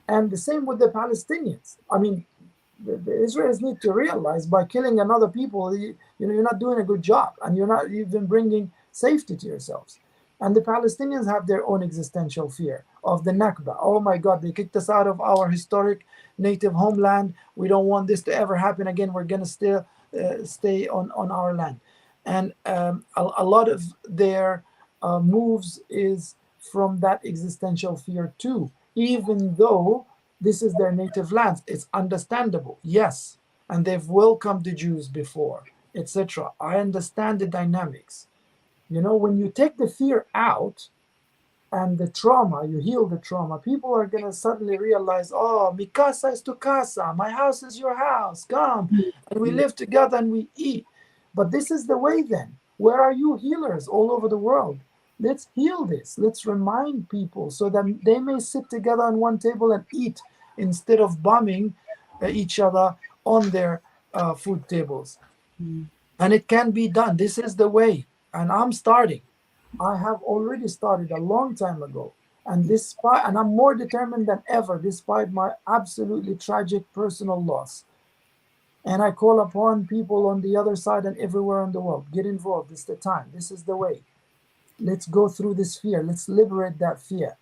And the same with the Palestinians. I mean, the Israelis need to realize by killing another people, you're not doing a good job, and you're not even bringing safety to yourselves. And the Palestinians have their own existential fear of the Nakba. Oh my God, they kicked us out of our historic native homeland. We don't want this to ever happen again. We're going to still stay on our land. And a lot of their moves is from that existential fear too, even though this is their native lands. It's understandable, yes. And they've welcomed the Jews before, etc. I understand the dynamics. You know, when you take the fear out and the trauma, you heal the trauma, people are going to suddenly realize, oh, mi casa es tu casa, my house is your house, come, and we live together and we eat. But this is the way then. Where are you healers all over the world? Let's heal this. Let's remind people so that they may sit together on one table and eat instead of bombing each other on their food tables. And it can be done. This is the way. And I'm starting. I have already started a long time ago. And I'm more determined than ever, despite my absolutely tragic personal loss. And I call upon people on the other side and everywhere in the world. Get involved. It's the time. This is the way. Let's go through this fear. Let's liberate that fear.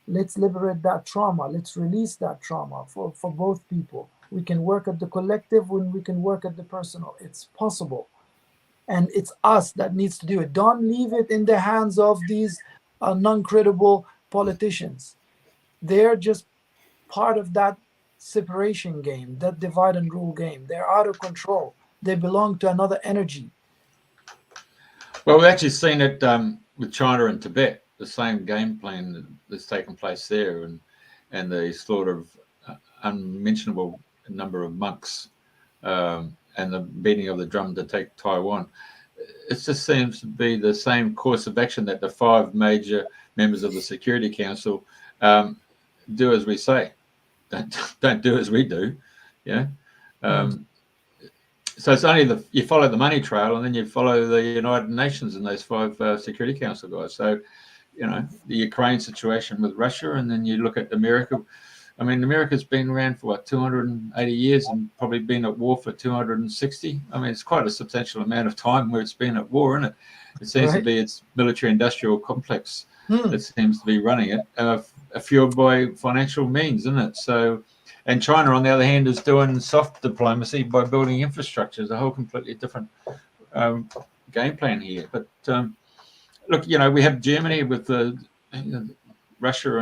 Let's liberate that trauma. Let's release that trauma for both people. we can work at the collective, when we can work at the personal. It's possible. And it's us that needs to do it. Don't leave it in the hands of these non-credible politicians. They're just part of that separation game, that divide and rule game. They're out of control. They belong to another energy. Well, we've actually seen it with China and Tibet, the same game plan that's taken place there, and the slaughter of unmentionable number of monks, and the beating of the drum to take Taiwan. It just seems to be the same course of action that the 5 major members of the Security Council do as we say. Don't do as we do. Yeah. So it's only you follow the money trail, and then you follow the United Nations and those 5 Security Council guys. So, the Ukraine situation with Russia, and then you look at America. I mean, America's been around for 280 years and probably been at war for 260. I mean, it's quite a substantial amount of time where it's been at war, isn't it? It seems to be its military-industrial complex that seems to be running it, fueled by financial means, isn't it? So, and China, on the other hand, is doing soft diplomacy by building infrastructure. It's a whole completely different game plan here. But look, we have Germany with Russia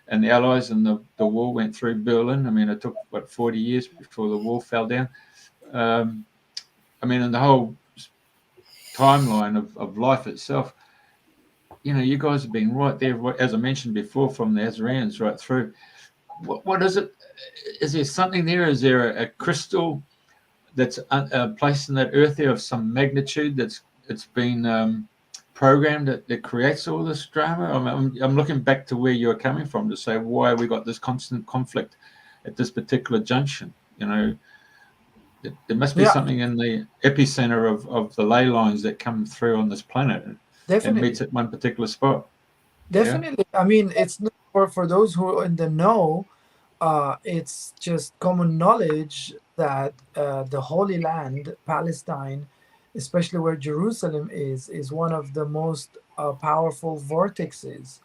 and the Allies, and the wall went through Berlin. I mean, it took 40 years before the wall fell down. I mean, and the whole timeline of life itself. You guys have been right there, as I mentioned before, from the Azarians right through. What is it? Is there something there? Is there a crystal that's placed in that earth there of some magnitude it's been programmed that creates all this drama? I'm looking back to where you're coming from to say, why have we got this constant conflict at this particular junction? There must be something in the epicenter of the ley lines that come through on this planet. Definitely. And meets at one particular spot. Definitely. Yeah? I mean, it's not for those who are in the know, it's just common knowledge that the Holy Land, Palestine, especially where Jerusalem is one of the most powerful vortexes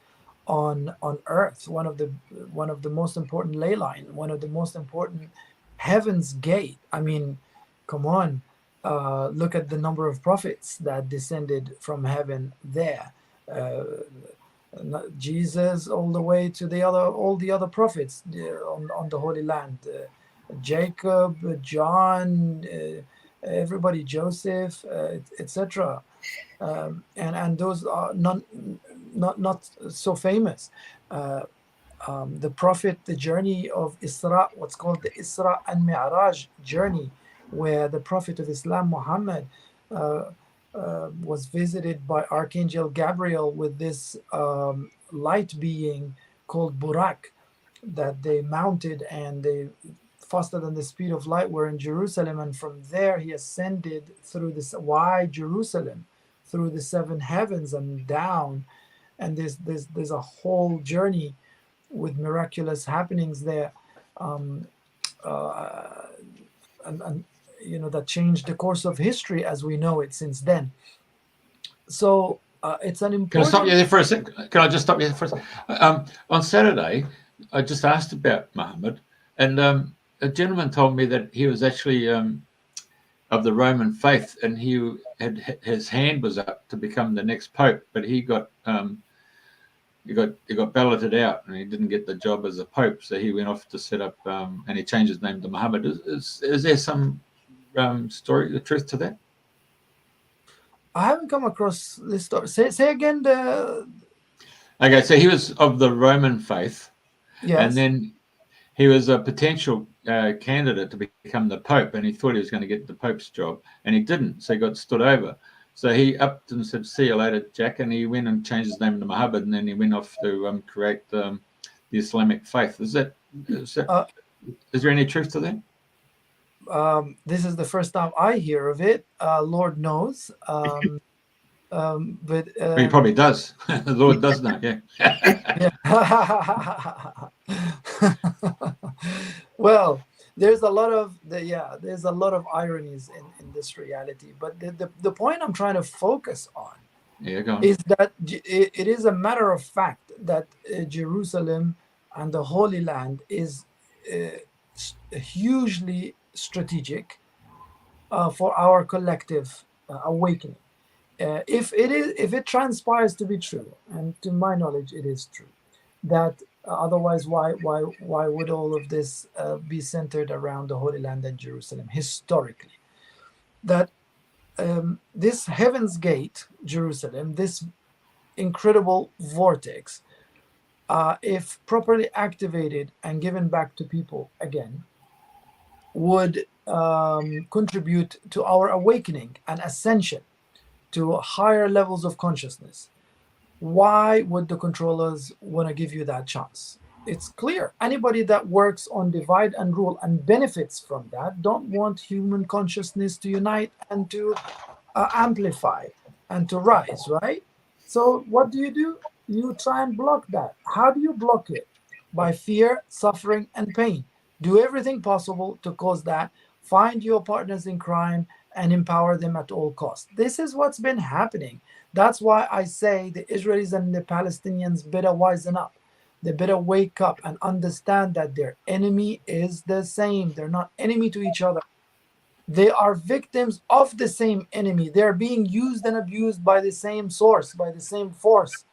on earth, one of the most important ley line, one of the most important heaven's gate. I mean, come on. Look at the number of prophets that descended from heaven there. Jesus, all the way to all the other prophets on the Holy Land. Jacob, John, everybody, Joseph, etc. And those are not so famous. The prophet, the journey of Isra, what's called the Isra and Mi'raj journey, where the Prophet of Islam, Muhammad, was visited by Archangel Gabriel with this light being called Burak that they mounted, and they, faster than the speed of light, were in Jerusalem. And from there he ascended through this wide Jerusalem, through the 7 heavens and down. And there's a whole journey with miraculous happenings there. And that changed the course of history as we know it since then. So it's an important... Can I stop you there for a second? Can I just stop you there for a second? On Saturday, I just asked about Muhammad, and a gentleman told me that he was actually of the Roman faith, and his hand was up to become the next pope, but he got balloted out, and he didn't get the job as a pope, so he went off to set up, and he changed his name to Muhammad. Is there some story, the truth to that? I haven't come across this story. Say again the... Okay, so he was of the Roman faith, yes, and then he was a potential candidate to become the pope, and he thought he was going to get the pope's job, and he didn't, so he got stood over. So he upped and said, "See you later, Jack," and he went and changed his name to Muhammad, and then he went off to create the Islamic faith. Is there any truth to that? This is the first time I hear of it. Lord knows. But he probably does. The Lord does know, yeah. Well, there's a lot of ironies in this reality. But the point I'm trying to focus on is that it is a matter of fact that Jerusalem and the Holy Land is hugely strategic for our collective awakening. If it transpires to be true, and to my knowledge it is true, that otherwise why would all of this be centered around the Holy Land and Jerusalem historically? That this Heaven's Gate, Jerusalem, this incredible vortex, if properly activated and given back to people again, would contribute to our awakening and ascension to higher levels of consciousness. Why would the controllers want to give you that chance? It's clear. Anybody that works on divide and rule and benefits from that don't want human consciousness to unite and to amplify and to rise, right? So what do? You try and block that. How do you block it? By fear, suffering, and pain. Do everything possible to cause that. Find your partners in crime and empower them at all costs. This is what's been happening. That's why I say the Israelis and the Palestinians better wisen up. They better wake up and understand that their enemy is the same. They're not enemy to each other. They are victims of the same enemy. They're being used and abused by the same source, by the same force.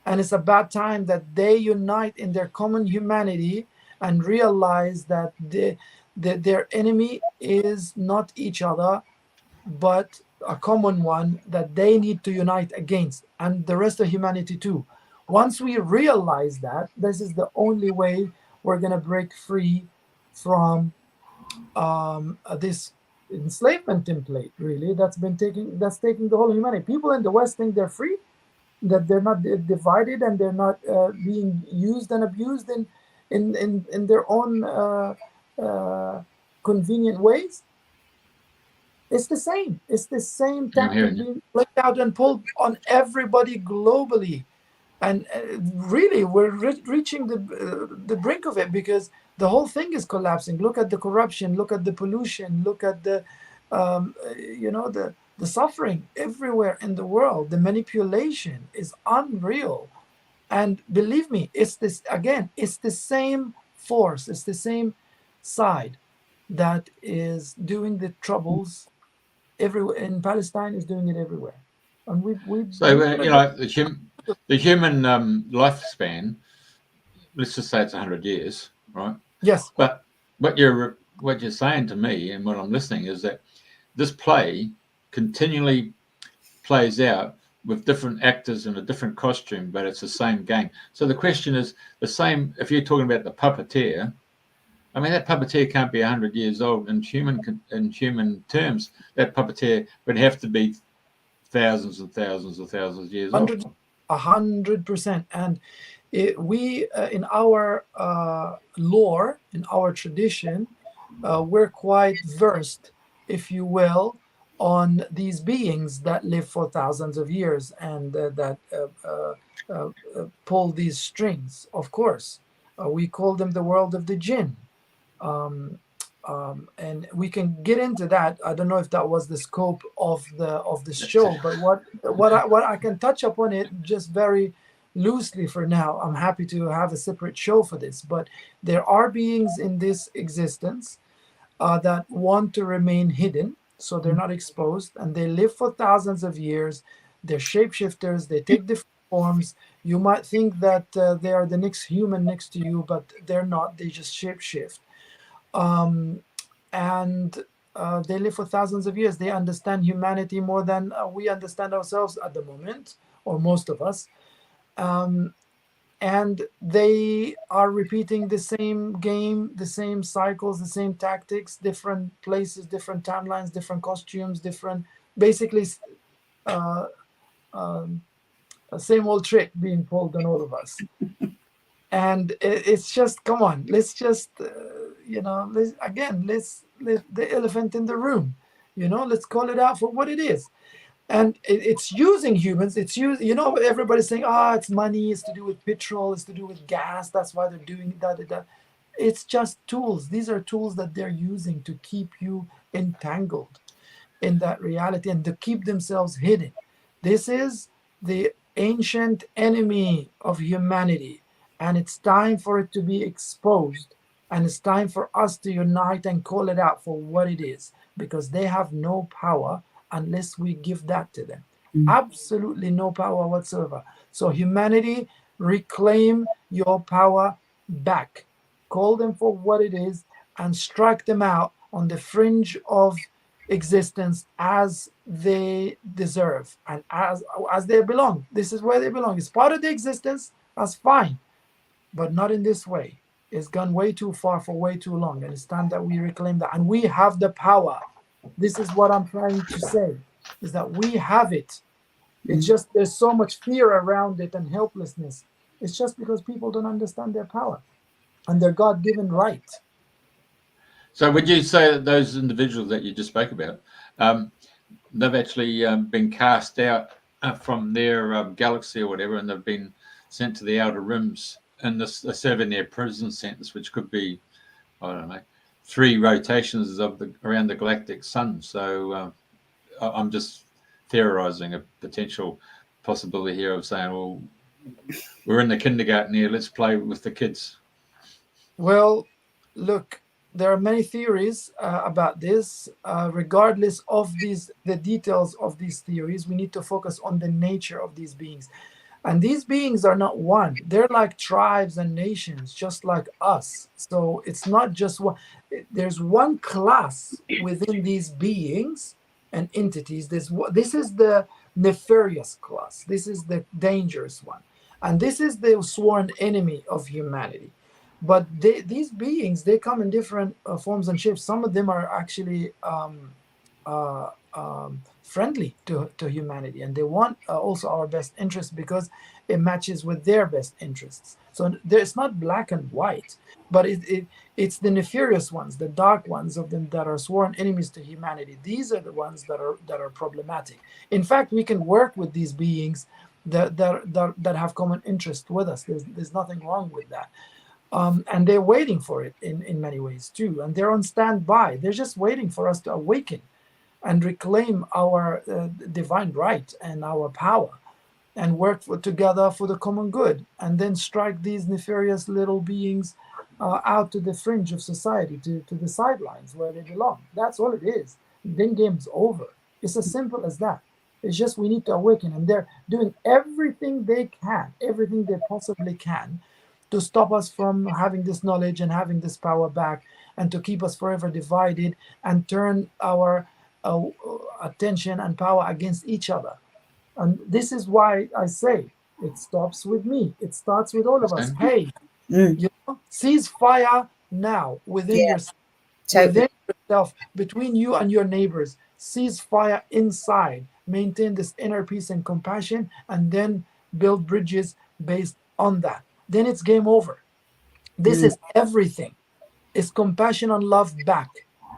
And it's about time that they unite in their common humanity and realize that their enemy is not each other, but a common one that they need to unite against, and the rest of humanity too. Once we realize that, this is the only way we're going to break free from this enslavement template, really, that's taking the whole humanity. People in the West think they're free, that they're not divided, and they're not being used and abused in their own convenient ways. It's the same. It's the same tactic being played out and pulled on everybody globally. And really, we're reaching the brink of it, because the whole thing is collapsing. Look at the corruption. Look at the pollution. Look at the suffering everywhere in the world. The manipulation is unreal. And believe me, it's this again. It's the same force. It's the same side that is doing the troubles everywhere. In Palestine, is doing it everywhere. And the human lifespan, let's just say it's 100 years, right? Yes. But what you're saying to me, and what I'm listening, is that this play continually plays out with different actors in a different costume, but it's the same game. So the question is the same. If you're talking about the puppeteer, I mean, that puppeteer can't be 100 years old in human terms. That puppeteer would have to be thousands and thousands of thousands of years old. 100%. And we in our lore, in our tradition, we're quite versed, if you will, on these beings that live for thousands of years and that pull these strings. Of course, we call them the world of the jinn. And we can get into that. I don't know if that was the scope of the show, but what I can touch upon it just very loosely for now. I'm happy to have a separate show for this, but there are beings in this existence that want to remain hidden, so they're not exposed, and they live for thousands of years. They're shapeshifters. They take different forms. You might think that they are the next human next to you, but they're not. They just shapeshift. And they live for thousands of years. They understand humanity more than we understand ourselves at the moment, or most of us. And they are repeating the same game, the same cycles, the same tactics, different places, different timelines, different costumes, basically, same old trick being pulled on all of us. And it's just, come on, let's just, let's the elephant in the room, let's call it out for what it is. And it's using humans. It's everybody's saying, it's money, it's to do with petrol, it's to do with gas. That's why they're doing that. It's just tools. These are tools that they're using to keep you entangled in that reality and to keep themselves hidden. This is the ancient enemy of humanity, and it's time for it to be exposed And it's time for us to unite and call it out for what it is, because they have no power unless we give that to them. Absolutely no power whatsoever. So humanity, reclaim your power back. Call them for what it is and strike them out on the fringe of existence as they deserve and as they belong. This is where they belong. It's part of the existence. That's fine, but not in this way. It's gone way too far for way too long, and it's time that we reclaim that. And we have the power. This is what I'm trying to say, is that we have it. It's just there's so much fear around it and helplessness. It's just because people don't understand their power and their God-given right. So would you say that those individuals that you just spoke about, they've actually been cast out from their galaxy or whatever, and they've been sent to the outer rims, and they're serving their prison sentence, which could be, I don't know, 3 rotations of around the galactic sun. So I'm just theorizing a potential possibility here of saying, well, we're in the kindergarten here, let's play with the kids. Well, look, there are many theories about this. Regardless of the details of these theories, we need to focus on the nature of these beings. And these beings are not one. They're like tribes and nations, just like us. So it's not just one. There's one class within these beings and entities. This is the nefarious class. This is the dangerous one. And this is the sworn enemy of humanity. But these beings, they come in different forms and shapes. Some of them are actually friendly to humanity, and they want also our best interests because it matches with their best interests. So it's not black and white, but it's the nefarious ones, the dark ones of them that are sworn enemies to humanity. These are the ones that are problematic. In fact, we can work with these beings that have common interest with us. There's nothing wrong with that. And they're waiting for it in many ways too. And they're on standby. They're just waiting for us to awaken and reclaim our divine right and our power and work together for the common good, and then strike these nefarious little beings out to the fringe of society, to the sidelines where they belong. That's all it is. Then game's over. It's as simple as that. It's just we need to awaken, and they're doing everything they can, everything they possibly can, to stop us from having this knowledge and having this power back, and to keep us forever divided and turn our attention and power against each other. And this is why I say it stops with me. It starts with all of us. Hey, cease fire now within yourself, within yourself, between you and your neighbors. Cease fire inside. Maintain this inner peace and compassion, and then build bridges based on that. Then it's game over. This is everything. It's compassion and love back.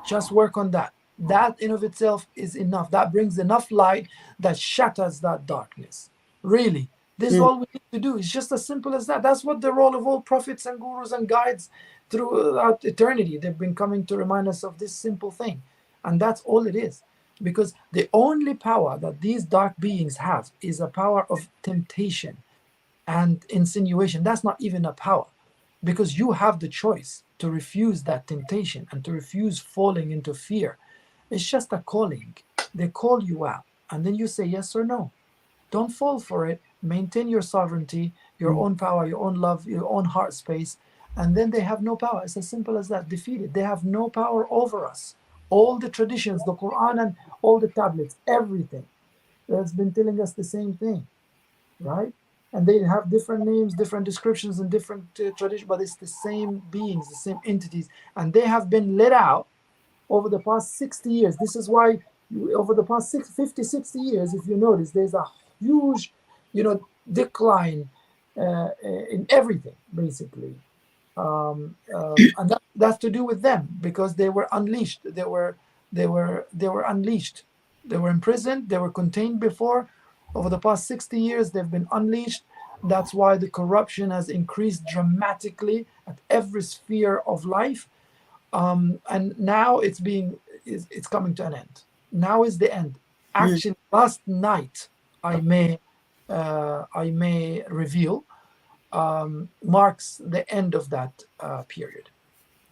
Just work on that. That in of itself is enough. That brings enough light that shatters that darkness. Really, this is all we need to do. It's just as simple as that. That's what the role of all prophets and gurus and guides throughout eternity. They've been coming to remind us of this simple thing. And that's all it is. Because the only power that these dark beings have is a power of temptation and insinuation. That's not even a power, because you have the choice to refuse that temptation and to refuse falling into fear. It's just a calling. They call you out, and then you say yes or no. Don't fall for it. Maintain your sovereignty, your own power, your own love, your own heart space, and then they have no power. It's as simple as that. Defeated. They have no power over us. All the traditions, the Quran and all the tablets, everything that's been telling us the same thing, right? And they have different names, different descriptions, and different traditions, but it's the same beings, the same entities, and they have been let out over the past 60 years. This is why over the past 50, 60 years, if you notice, there's a huge, decline in everything, basically. And that's to do with them, because they were unleashed. They were unleashed. They were imprisoned. They were contained before. Over the past 60 years, they've been unleashed. That's why the corruption has increased dramatically at every sphere of life. And now it's coming to an end. Now is the end. Actually, last night, I may reveal, marks the end of that period.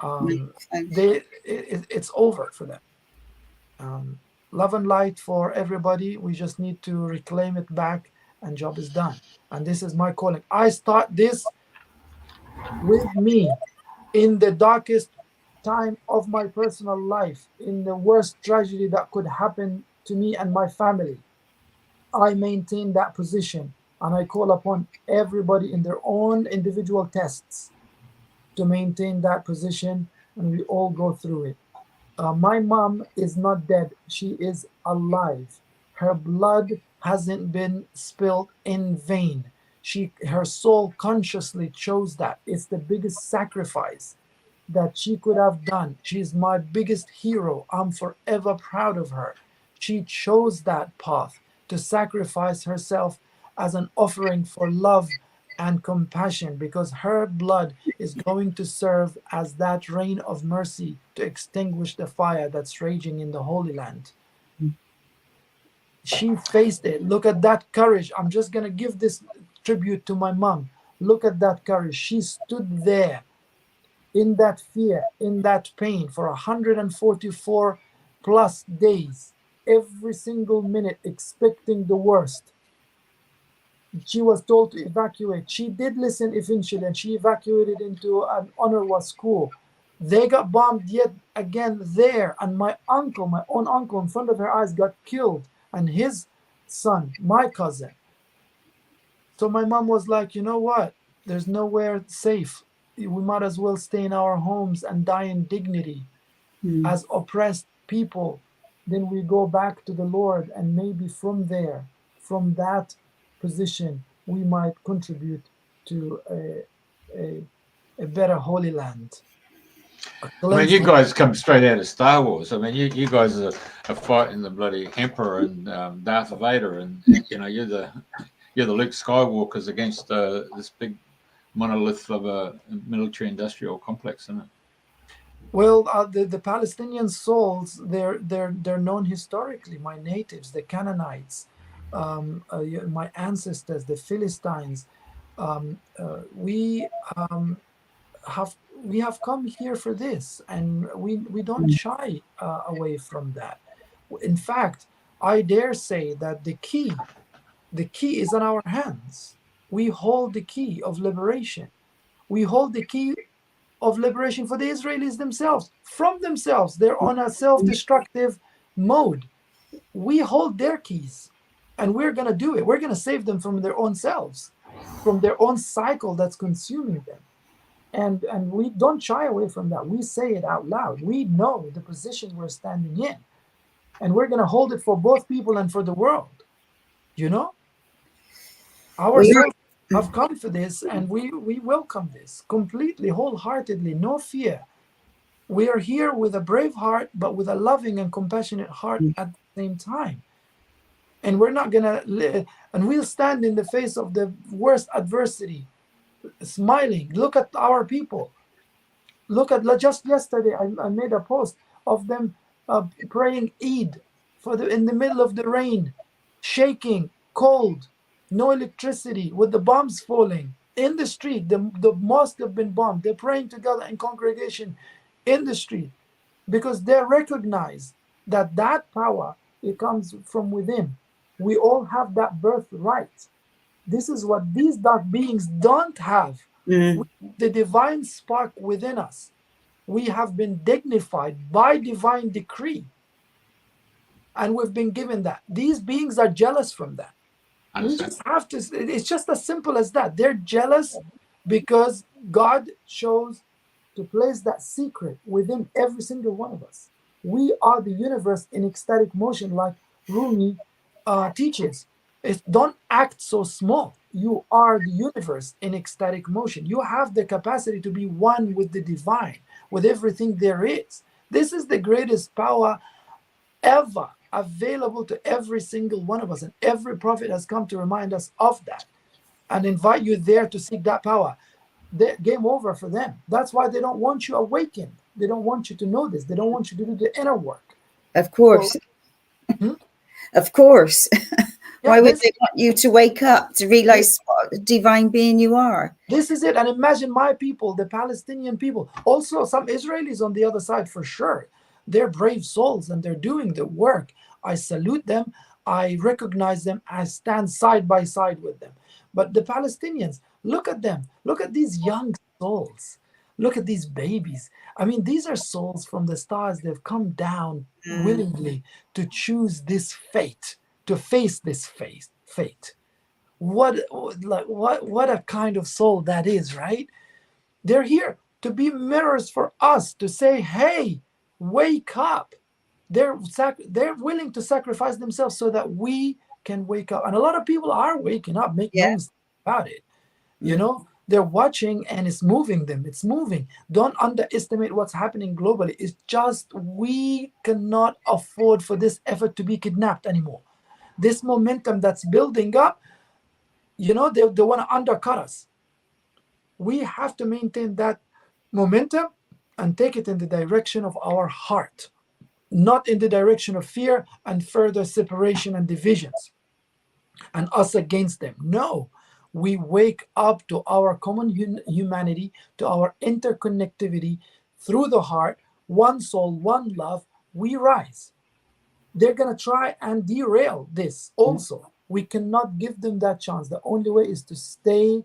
It's over for them. Love and light for everybody. We just need to reclaim it back, and job is done. And this is my calling. I start this with me in the darkest time of my personal life, in the worst tragedy that could happen to me and my family. I maintain that position, and I call upon everybody in their own individual tests to maintain that position, and we all go through it. My mom is not dead. She is alive. Her blood hasn't been spilled in vain. Her soul consciously chose that. It's the biggest sacrifice that she could have done. She's my biggest hero. I'm forever proud of her. She chose that path to sacrifice herself as an offering for love and compassion, because her blood is going to serve as that rain of mercy to extinguish the fire that's raging in the Holy Land. She faced it. Look at that courage. I'm just going to give this tribute to my mom. Look at that courage. She stood there in that fear, in that pain for 144 plus days, every single minute expecting the worst. She was told to evacuate. She did listen eventually, and she evacuated into an UNRWA school. They got bombed yet again there, and my uncle, my own uncle, in front of her eyes got killed, and his son, my cousin. So my mom was like, you know what? There's nowhere safe. We might as well stay in our homes and die in dignity as oppressed people. Then we go back to the Lord, and maybe from there, from that position, we might contribute to a better Holy Land. I mean, you guys come straight out of Star Wars. I mean, you guys are fighting the bloody Emperor and Darth Vader, and you know you're the Luke Skywalkers against this big monolith of a military-industrial complex, isn't it? Well, the Palestinian souls, they're known historically. My natives, the Canaanites, my ancestors, the Philistines, we have come here for this, and we don't shy away from that. In fact, I dare say that the key is in our hands. We hold the key of liberation. We hold the key of liberation for the Israelis themselves, from themselves. They're on a self-destructive mode. We hold their keys, and we're going to do it. We're going to save them from their own selves, from their own cycle that's consuming them. And we don't shy away from that. We say it out loud. We know the position we're standing in, and we're going to hold it for both people and for the world. You know? Our souls have come for this, and we welcome this completely, wholeheartedly, no fear. We are here with a brave heart, but with a loving and compassionate heart at the same time. And we're not gonna and we'll stand in the face of the worst adversity, smiling. Look at our people. Look at, just yesterday, I made a post of them praying Eid in the middle of the rain, shaking, cold, no electricity, with the bombs falling in the street. The mosque have been bombed. They're praying together in congregation in the street, because they recognize that power, it comes from within. We all have that birthright. This is what these dark beings don't have. The divine spark within us. We have been dignified by divine decree, and we've been given that. These beings are jealous from that. We just have to, it's just as simple as that. They're jealous because God chose to place that secret within every single one of us. We are the universe in ecstatic motion, like Rumi teaches. Don't act so small. You are the universe in ecstatic motion. You have the capacity to be one with the divine, with everything there is. This is the greatest power ever available to every single one of us, and every prophet has come to remind us of that and invite you there to seek that power. Game over for them. That's why they don't want you awakened. They don't want you to know this. They don't want you to do the inner work. Of course. Of course. Why would this, they want you to wake up to realize what a divine being you are? this is it. And imagine my people, the Palestinian people, also some Israelis on the other side for sure. They're brave souls and they're doing the work. I salute them. I recognize them. I stand side by side with them. But the Palestinians, look at them. Look at these young souls. Look at these babies. I mean, these are souls from the stars. They've come down willingly to choose this fate, to face this fate. What a kind of soul that is, right? They're here to be mirrors for us, to say, hey, wake up. They're willing to sacrifice themselves so that we can wake up. And a lot of people are waking up, make no mistake about it. You know, they're watching and it's moving them. It's moving. Don't underestimate what's happening globally. It's just we cannot afford for this effort to be kidnapped anymore. This momentum that's building up, you know, they want to undercut us. We have to maintain that momentum and take it in the direction of our heart, not in the direction of fear and further separation and divisions and us against them. No, we wake up to our common humanity, to our interconnectivity through the heart, one soul, one love, we rise. They're going to try and derail this also. We cannot give them that chance. The only way is to stay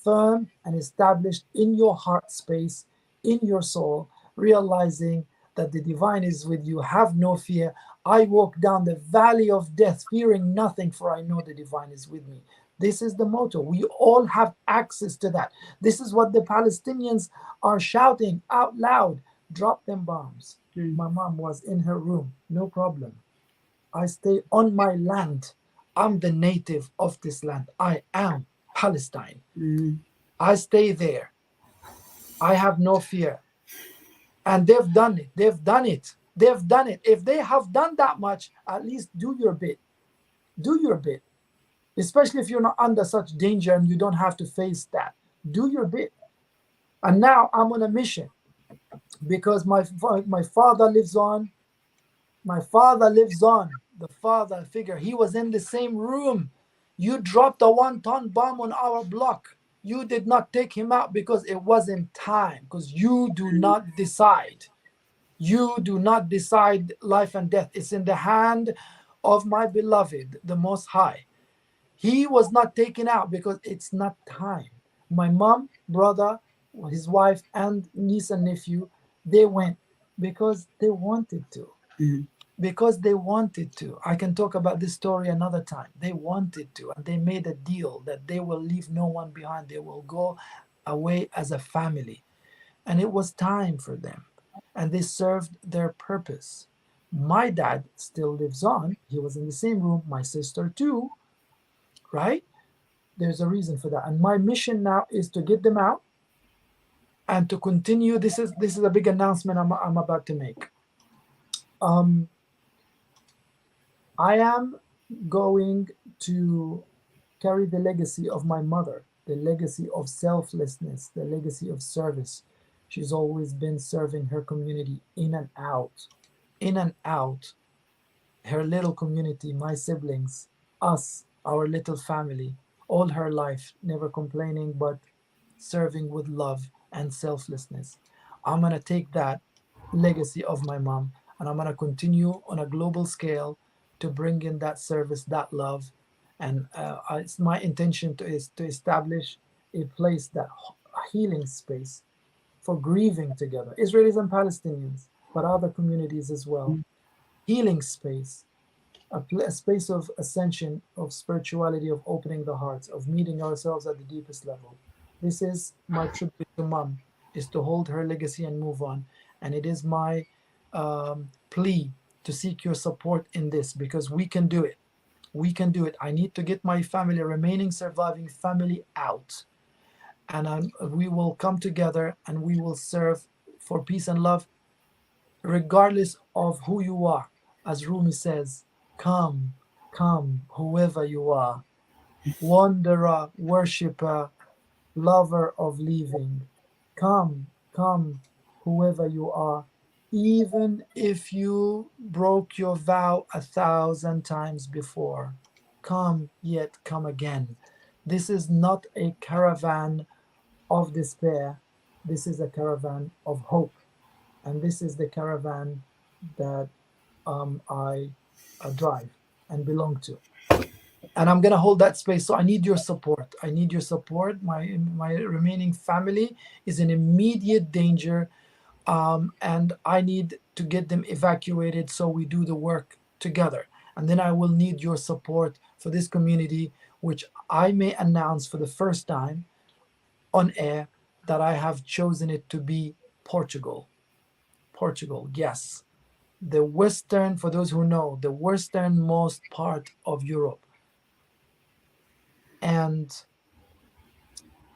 firm and established in your heart space, in your soul, realizing that the divine is with you. Have no fear. I walk down the valley of death, fearing nothing, for I know the divine is with me. This is the motto. We all have access to that. This is what the Palestinians are shouting out loud. Drop them bombs. My mom was in her room. No problem. I stay on my land. I'm the native of this land. I am Palestine. I stay there. I have no fear. And they've done it. They've done it. They've done it. If they have done that much, at least do your bit. Do your bit. Especially if you're not under such danger and you don't have to face that. Do your bit. And now I'm on a mission because my father lives on. My father lives on. The father figure. He was in the same room. You dropped a 1-ton bomb on our block. You did not take him out because it wasn't time. Because you do not decide. You do not decide life and death. It's in the hand of my beloved, the Most High. He was not taken out because it's not time. My mom, brother, his wife, and niece and nephew, they went because they wanted to. Because they wanted to. I can talk about this story another time. They wanted to, and they made a deal that they will leave no one behind. They will go away as a family. And it was time for them. And they served their purpose. My dad still lives on. He was in the same room. My sister too. Right? There's a reason for that. And my mission now is to get them out and to continue. This is a big announcement I'm about to make. I am going to carry the legacy of my mother, the legacy of selflessness, the legacy of service. She's always been serving her community in and out, her little community, my siblings, us, our little family, all her life, never complaining, but serving with love and selflessness. I'm going to take that legacy of my mom and I'm going to continue on a global scale to bring in that service, that love. And it's my intention is to establish a place, a healing space for grieving together, Israelis and Palestinians, but other communities as well. Healing space, a space of ascension, of spirituality, of opening the hearts, of meeting ourselves at the deepest level. This is my tribute to Mom, is to hold her legacy and move on. And it is my plea to seek your support in this, because we can do it. We can do it. I need to get my family, remaining surviving family, out. And we will come together and we will serve for peace and love, regardless of who you are. As Rumi says, come, come, whoever you are, wanderer, worshipper, lover of living. Come, come, whoever you are, even if you broke your vow 1,000 times before. come, yet come again. This is not a caravan of despair. This is a caravan of hope. And this is the caravan that I drive and belong to. And I'm going to hold that space. So I need your support. I need your support. My remaining family is in immediate danger. And I need to get them evacuated so we do the work together. And then I will need your support for this community, which I may announce for the first time on air that I have chosen it to be Portugal. Portugal, yes. The western, for those who know, the westernmost part of Europe. And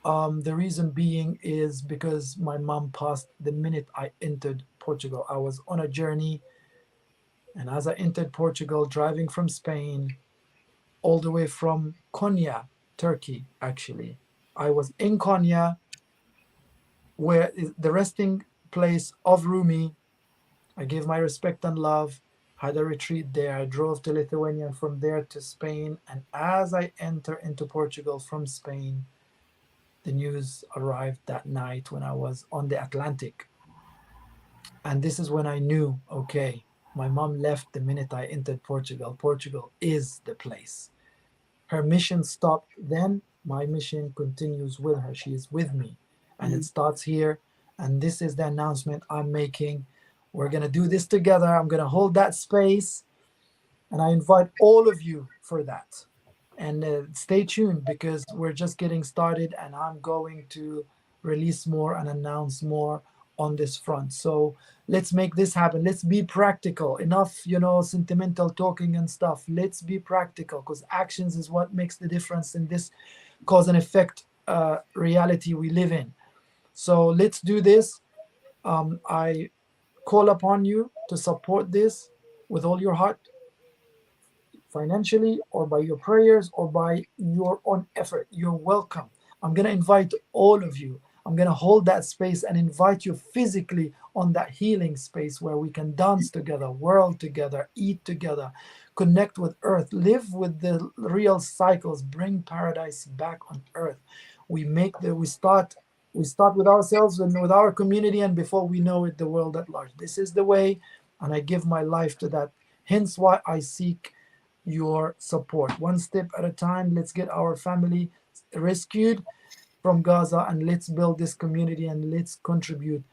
the reason being is because my mom passed the minute I entered Portugal. I was on a journey, and as I entered Portugal, driving from Spain all the way from Konya, Turkey, actually. I was in Konya, where is the resting place of Rumi. I gave my respect and love, had a retreat there. I drove to Lithuania and from there to Spain. And as I enter into Portugal from Spain, the news arrived that night when I was on the Atlantic. And this is when I knew, okay, my mom left the minute I entered Portugal. Portugal is the place. Her mission stopped then. My mission continues with her. She is with me. And it starts here. And this is the announcement I'm making. We're going to do this together. I'm going to hold that space. And I invite all of you for that. And stay tuned, because we're just getting started, and I'm going to release more and announce more on this front. So let's make this happen. Let's be practical. Enough, sentimental talking and stuff. Let's be practical, because actions is what makes the difference in this cause and effect reality we live in. So let's do this. I call upon you to support this with all your heart, financially, or by your prayers, or by your own effort. You're welcome. I'm going to invite all of you. I'm going to hold that space and invite you physically on that healing space where we can dance together, whirl together, eat together, connect with earth, live with the real cycles, bring paradise back on earth. We start with ourselves and with our community, and before we know it, the world at large. This is the way, and I give my life to that. Hence why I seek your support. One step at a time. Let's get our family rescued from Gaza, and let's build this community, and let's contribute.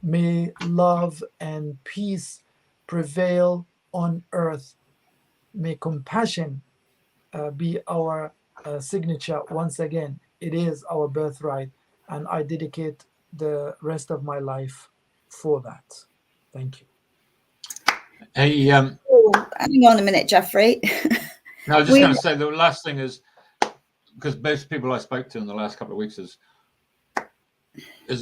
May love and peace prevail on earth. May compassion be our signature once again. It is our birthright, and I dedicate the rest of my life for that. Thank you. Hey, hang on a minute, Jeffrey. no, I was just going to say the last thing is, because most people I spoke to in the last couple of weeks is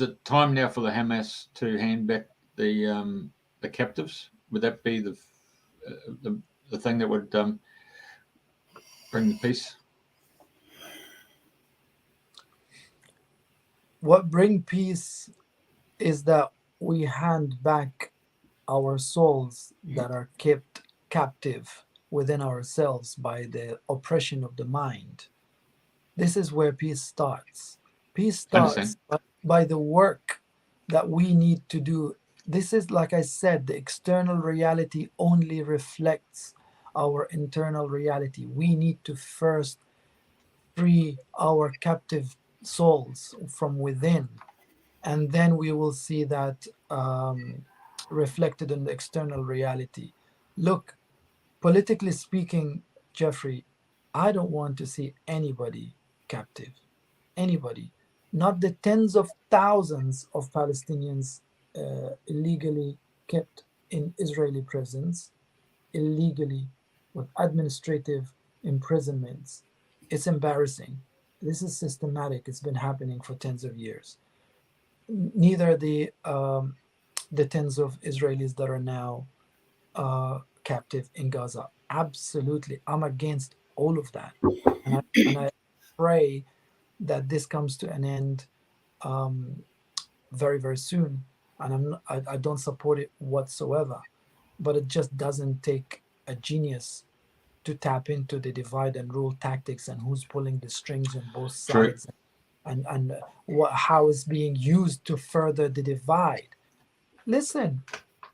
it time now for the Hamas to hand back the captives? Would that be the thing that would bring the peace? What brings peace is that we hand back our souls that are kept captive within ourselves by the oppression of the mind. This is where peace starts. Peace starts by the work that we need to do. This is, like I said, the external reality only reflects our internal reality. We need to first free our captive souls from within, and then we will see that reflected in the external reality. Look, politically speaking, Jeffrey, I don't want to see anybody captive. Anybody. Not the tens of thousands of Palestinians illegally kept in Israeli prisons, illegally, with administrative imprisonments. It's embarrassing. This is systematic. It's been happening for tens of years. Neither the tens of Israelis that are now captive in Gaza. Absolutely, I'm against all of that, and I pray that this comes to an end very, very soon. And I don't support it whatsoever, but it just doesn't take a genius to tap into the divide and rule tactics and who's pulling the strings on both True. sides, and how it's being used to further the divide. Listen,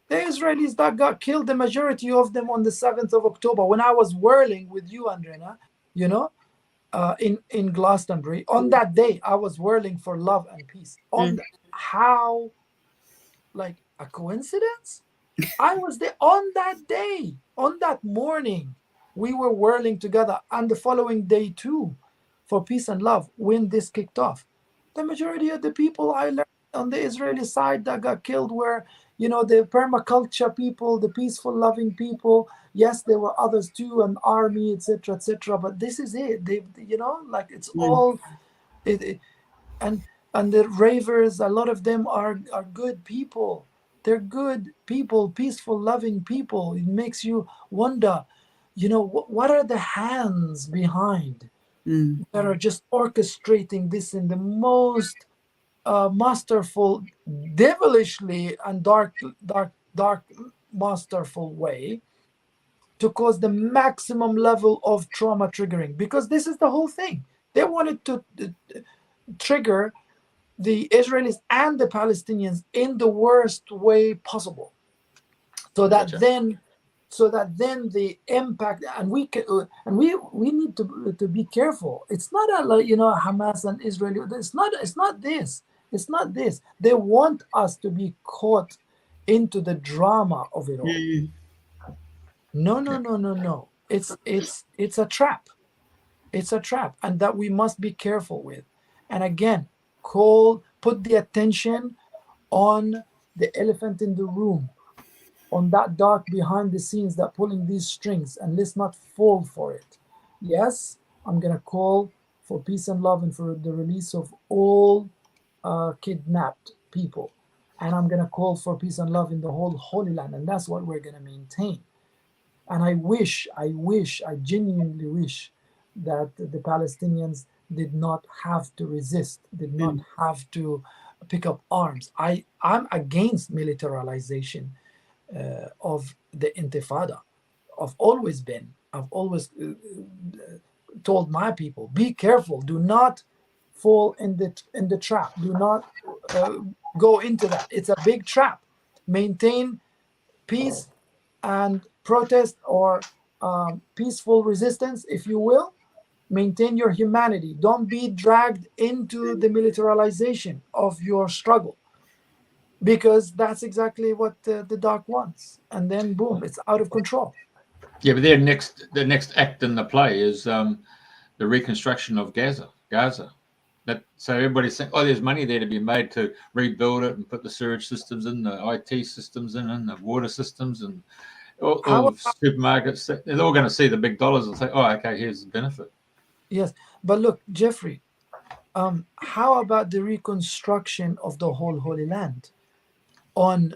the Israelis that got killed, the majority of them on the 7th of October, when I was whirling with you, Andrena, you know, in Glastonbury, on that day, I was whirling for love and peace. How, like a coincidence? I was there on that day, on that morning. We were whirling together, and the following day too, for peace and love when this kicked off. The majority of the people I learned on the Israeli side that got killed were, you know, the permaculture people, the peaceful, loving people. Yes, there were others too, an army, etc., etc. But this is it. They, you know, like it's all, and the ravers. A lot of them are good people. They're good people, peaceful, loving people. It makes you wonder, you know, what are the hands behind that are just orchestrating this in the most masterful, devilishly and dark, masterful way to cause the maximum level of trauma triggering? Because this is the whole thing. They wanted to trigger the Israelis and the Palestinians in the worst way possible, so that then the impact, and we need to be careful. It's not like, you know, Hamas and Israel. It's not this. They want us to be caught into the drama of it all. No. It's a trap. It's a trap, and that we must be careful with. And again, put the attention on the elephant in the room, on that dark behind the scenes that pulling these strings, and let's not fall for it. Yes, I'm gonna call for peace and love and for the release of all kidnapped people, and I'm gonna call for peace and love in the whole Holy Land, and that's what we're gonna maintain. And I genuinely wish that the Palestinians did not have to resist, did not have to pick up arms. I'm against militarization of the Intifada. I've always been. I've always told my people, be careful. Do not fall in the trap. Do not go into that. It's a big trap. Maintain peace and protest, or peaceful resistance, if you will. Maintain your humanity. Don't be dragged into the militarization of your struggle, because that's exactly what the dark wants. And then boom, it's out of control. Yeah, but the next act in the play is the reconstruction of Gaza. So everybody's saying, oh, there's money there to be made to rebuild it and put the sewage systems in, the IT systems in, and the water systems, and all supermarkets. They're all going to see the big dollars and say, oh, okay, here's the benefit. Yes, but look, Jeffrey, how about the reconstruction of the whole Holy Land on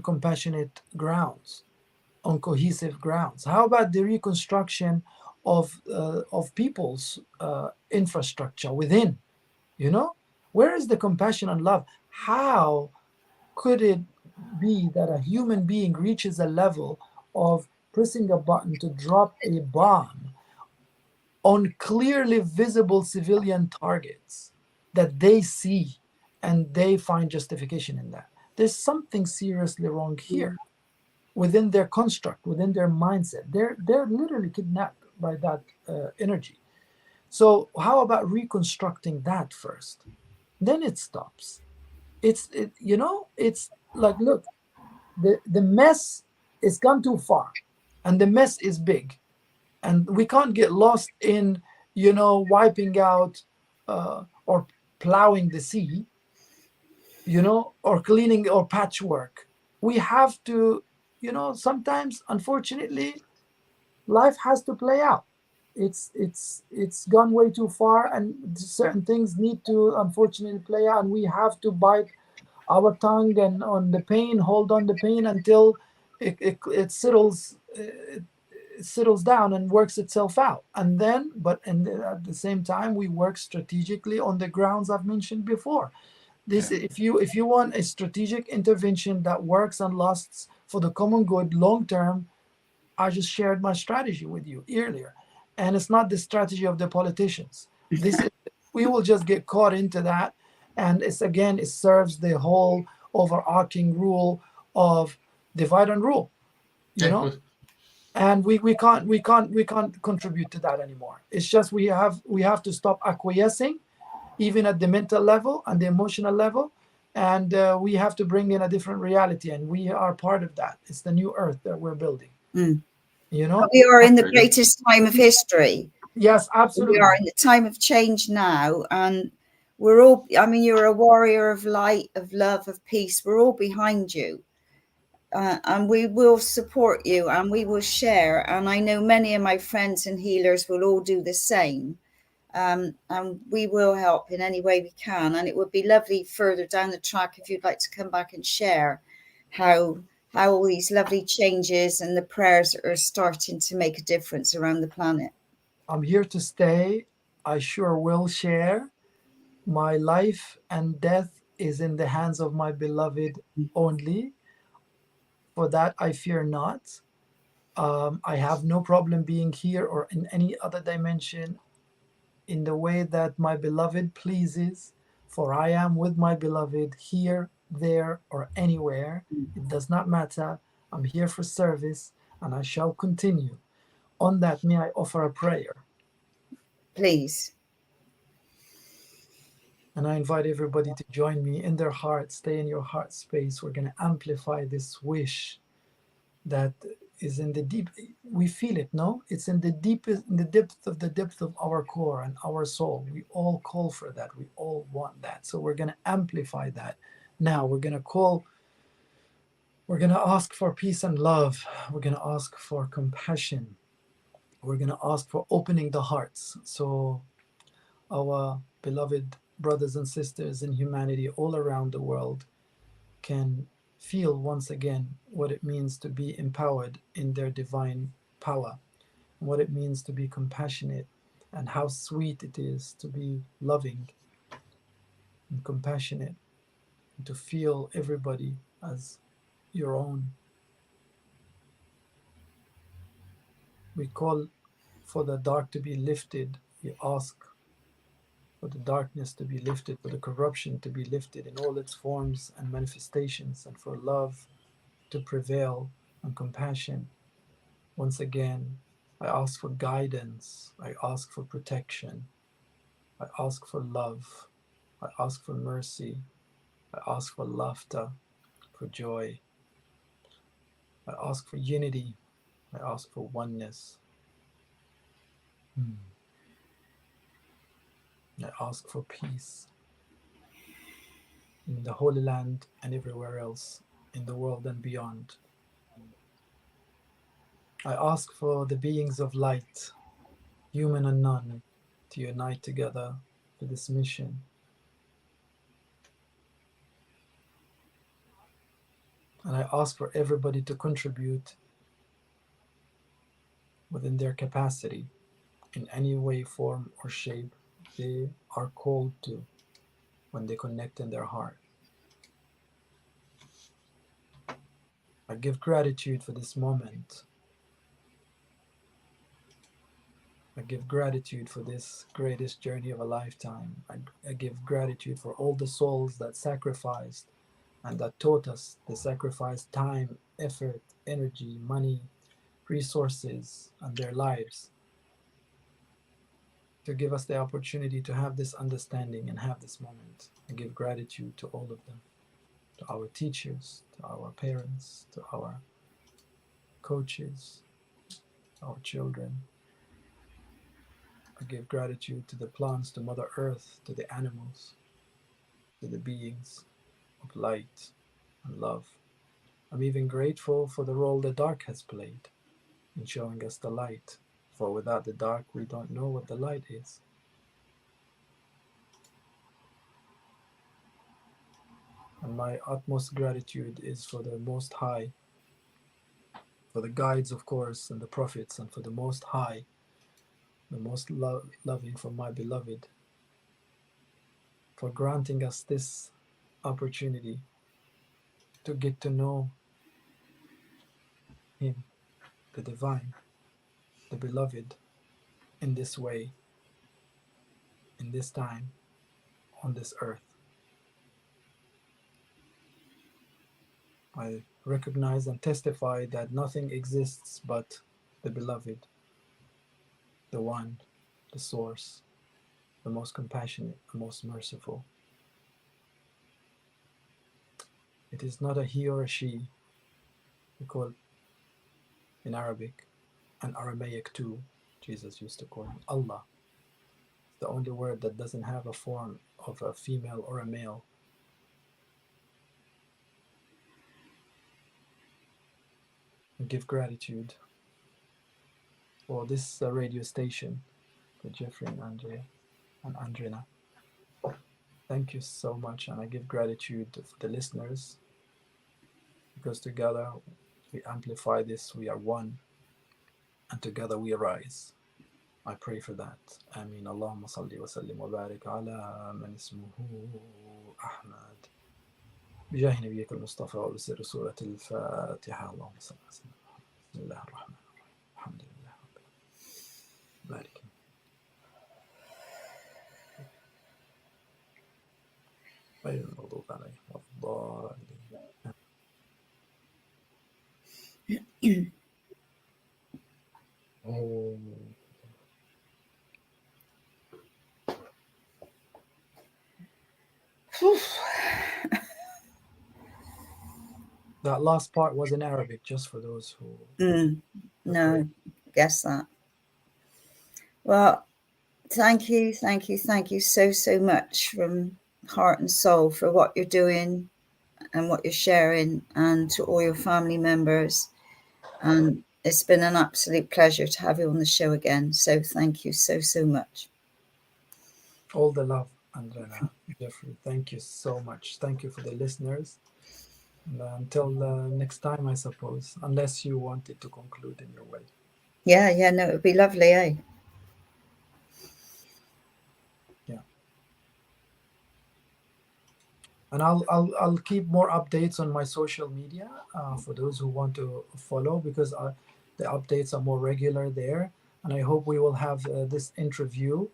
compassionate grounds, on cohesive grounds? How about the reconstruction of people's infrastructure within? You know, where is the compassion and love? How could it be that a human being reaches a level of pressing a button to drop a bomb on clearly visible civilian targets that they see and they find justification in that? There's something seriously wrong here within their construct, within their mindset. They're literally kidnapped by that energy. So how about reconstructing that first? Then it stops. It's like, look, the mess is gone too far, and the mess is big. And we can't get lost in, wiping out or plowing the sea, or cleaning or patchwork. We have to, sometimes, unfortunately, life has to play out. It's gone way too far, and certain things need to, unfortunately, play out. And we have to bite our tongue and on the pain, hold on the pain until it settles. It settles down and works itself out, and then at the same time we work strategically on the grounds I've mentioned before. If you want a strategic intervention that works and lasts for the common good long term, I just shared my strategy with you earlier, and it's not the strategy of the politicians. This is, we will just get caught into that, and it's again, it serves the whole overarching rule of divide and rule, you know. And we can't contribute to that anymore. It's just we have to stop acquiescing, even at the mental level and the emotional level, and we have to bring in a different reality, and we are part of that. It's the new earth that we're building. You know, we are in the greatest time of history. Yes, absolutely. We are in the time of change now, and we're all, I mean, you're a warrior of light, of love, of peace. We're all behind you, and we will support you, and we will share. And I know many of my friends and healers will all do the same. And we will help in any way we can. And it would be lovely further down the track if you'd like to come back and share how all these lovely changes and the prayers are starting to make a difference around the planet. I'm here to stay. I sure will share. My life and death is in the hands of my beloved only. For that I fear not. I have no problem being here or in any other dimension in the way that my beloved pleases, for I am with my beloved here, there, or anywhere. It does not matter. I'm here for service, and I shall continue. On that, may I offer a prayer? Please. And I invite everybody to join me in their heart. Stay in your heart space. We're going to amplify this wish that is in the deep, we feel it, no? It's in the deepest, in the depth of our core and our soul. We all call for that. We all want that. So we're going to amplify that. Now we're going to ask for peace and love. We're going to ask for compassion. We're going to ask for opening the hearts. So our beloved brothers and sisters in humanity all around the world can feel once again what it means to be empowered in their divine power, and what it means to be compassionate, and how sweet it is to be loving and compassionate, and to feel everybody as your own. We call for the dark to be lifted. We ask for the darkness to be lifted, for the corruption to be lifted in all its forms and manifestations, and for love to prevail and compassion. Once again, I ask for guidance. I ask for protection. I ask for love. I ask for mercy. I ask for laughter, for joy. I ask for unity. I ask for oneness. I ask for peace in the Holy Land and everywhere else in the world and beyond. I ask for the beings of light, human and none, to unite together for this mission. And I ask for everybody to contribute within their capacity in any way, form, or shape they are called to when they connect in their heart. I give gratitude for this moment. I give gratitude for this greatest journey of a lifetime. I give gratitude for all the souls that sacrificed and that taught us to sacrifice time, effort, energy, money, resources, and their lives to give us the opportunity to have this understanding and have this moment. I give gratitude to all of them, to our teachers, to our parents, to our coaches, our children. I give gratitude to the plants, to Mother Earth, to the animals, to the beings of light and love. I'm even grateful for the role the dark has played in showing us the light, for without the dark we don't know what the light is. And my utmost gratitude is for the Most High, for the guides, of course, and the prophets, and for the Most High, the most loving, for my beloved, for granting us this opportunity to get to know him the divine, the beloved in this way, in this time, on this earth. I recognize and testify that nothing exists but the beloved, the one, the source, the most compassionate, the most merciful. It is not a he or a she. We call in Arabic and Aramaic too. Jesus used to call him Allah. It's the only word that doesn't have a form of a female or a male. I give gratitude for this radio station, for Jeffrey and Andrea and Andrena. Thank you so much, and I give gratitude for the listeners, because together we amplify this, we are one, and together we arise. I pray for that. Ameen. Allahumma salli wa sallim wa barik ala man ismuhu Ahmad. بجاه نبيك المصطفى وبسر سورة الفاتحة. اللهم صل وسلم. بسم الله الرحمن الرحيم. الحمد لله رب العالمين. بارك. غير المغضوب عليهم ولا الضالين. That last part was in Arabic, just for those who... No, guess that. Well, thank you so much from heart and soul for what you're doing and what you're sharing, and to all your family members. And it's been an absolute pleasure to have you on the show again. So thank you so much. All the love, Andrena, Jeffrey. Thank you so much. Thank you for the listeners. And until next time, I suppose, unless you wanted to conclude in your way. Yeah, no, it would be lovely, eh? Yeah. And I'll keep more updates on my social media for those who want to follow, because the updates are more regular there. And I hope we will have this interview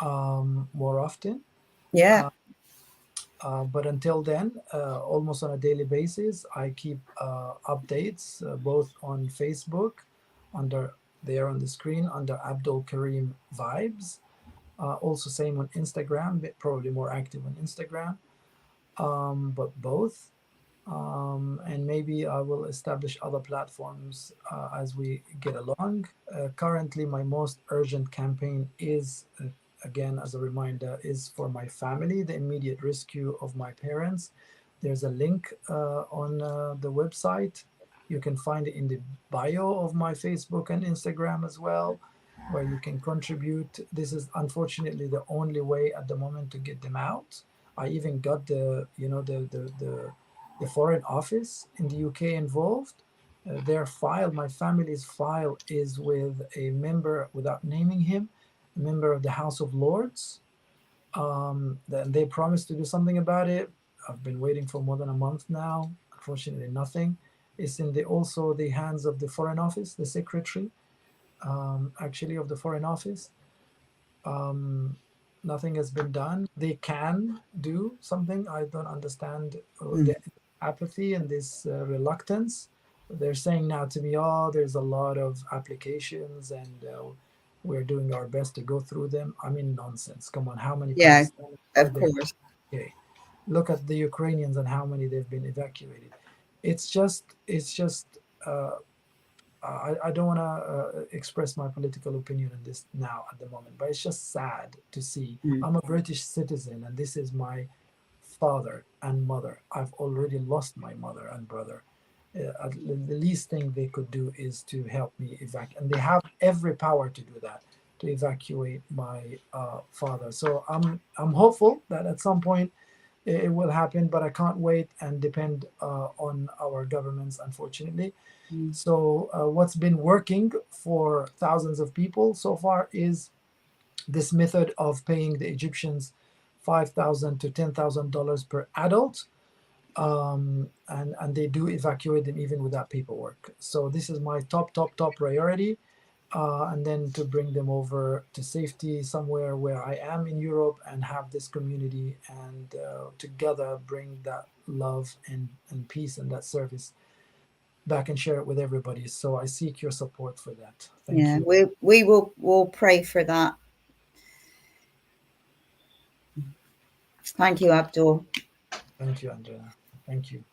more often. Yeah. But until then, almost on a daily basis, I keep updates both on Facebook, under there on the screen, under Abdul Karim Vibes. Also same on Instagram, but probably more active on Instagram, but both. And maybe I will establish other platforms as we get along. Currently, my most urgent campaign is... again, as a reminder, is for my family, the immediate rescue of my parents. There's a link on the website. You can find it in the bio of my Facebook and Instagram as well, where you can contribute. This is unfortunately the only way at the moment to get them out. I even got the Foreign Office in the UK involved. Their file, my family's file, is with a member, without naming him, member of the House of Lords. They promised to do something about it. I've been waiting for more than a month now. Unfortunately, nothing. It's in also the hands of the Foreign Office, the secretary, actually, of the Foreign Office. Nothing has been done. They can do something. I don't understand the apathy and this reluctance. They're saying now to me, oh, there's a lot of applications and we're doing our best to go through them. I mean, nonsense. Come on, how many? Yeah, of course. Okay. Look at the Ukrainians and how many they've been evacuated. It's just. I don't want to express my political opinion on this now at the moment, but it's just sad to see. I'm a British citizen, and this is my father and mother. I've already lost my mother and brother. The least thing they could do is to help me evacuate, and they have every power to do that, to evacuate my father. So I'm hopeful that at some point it will happen, but I can't wait and depend on our governments, unfortunately. So what's been working for thousands of people so far is this method of paying the Egyptians $5,000 to $10,000 per adult. and they do evacuate them even without paperwork. So this is my top priority, and then to bring them over to safety somewhere where I am in Europe and have this community, and together bring that love and peace and that service back and share it with everybody. So I seek your support for that. Thank you. We'll pray for that. Thank you, Abdul. Thank you, Andrena. Thank you.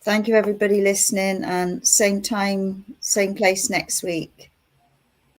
Thank you, everybody listening, and same time, same place next week.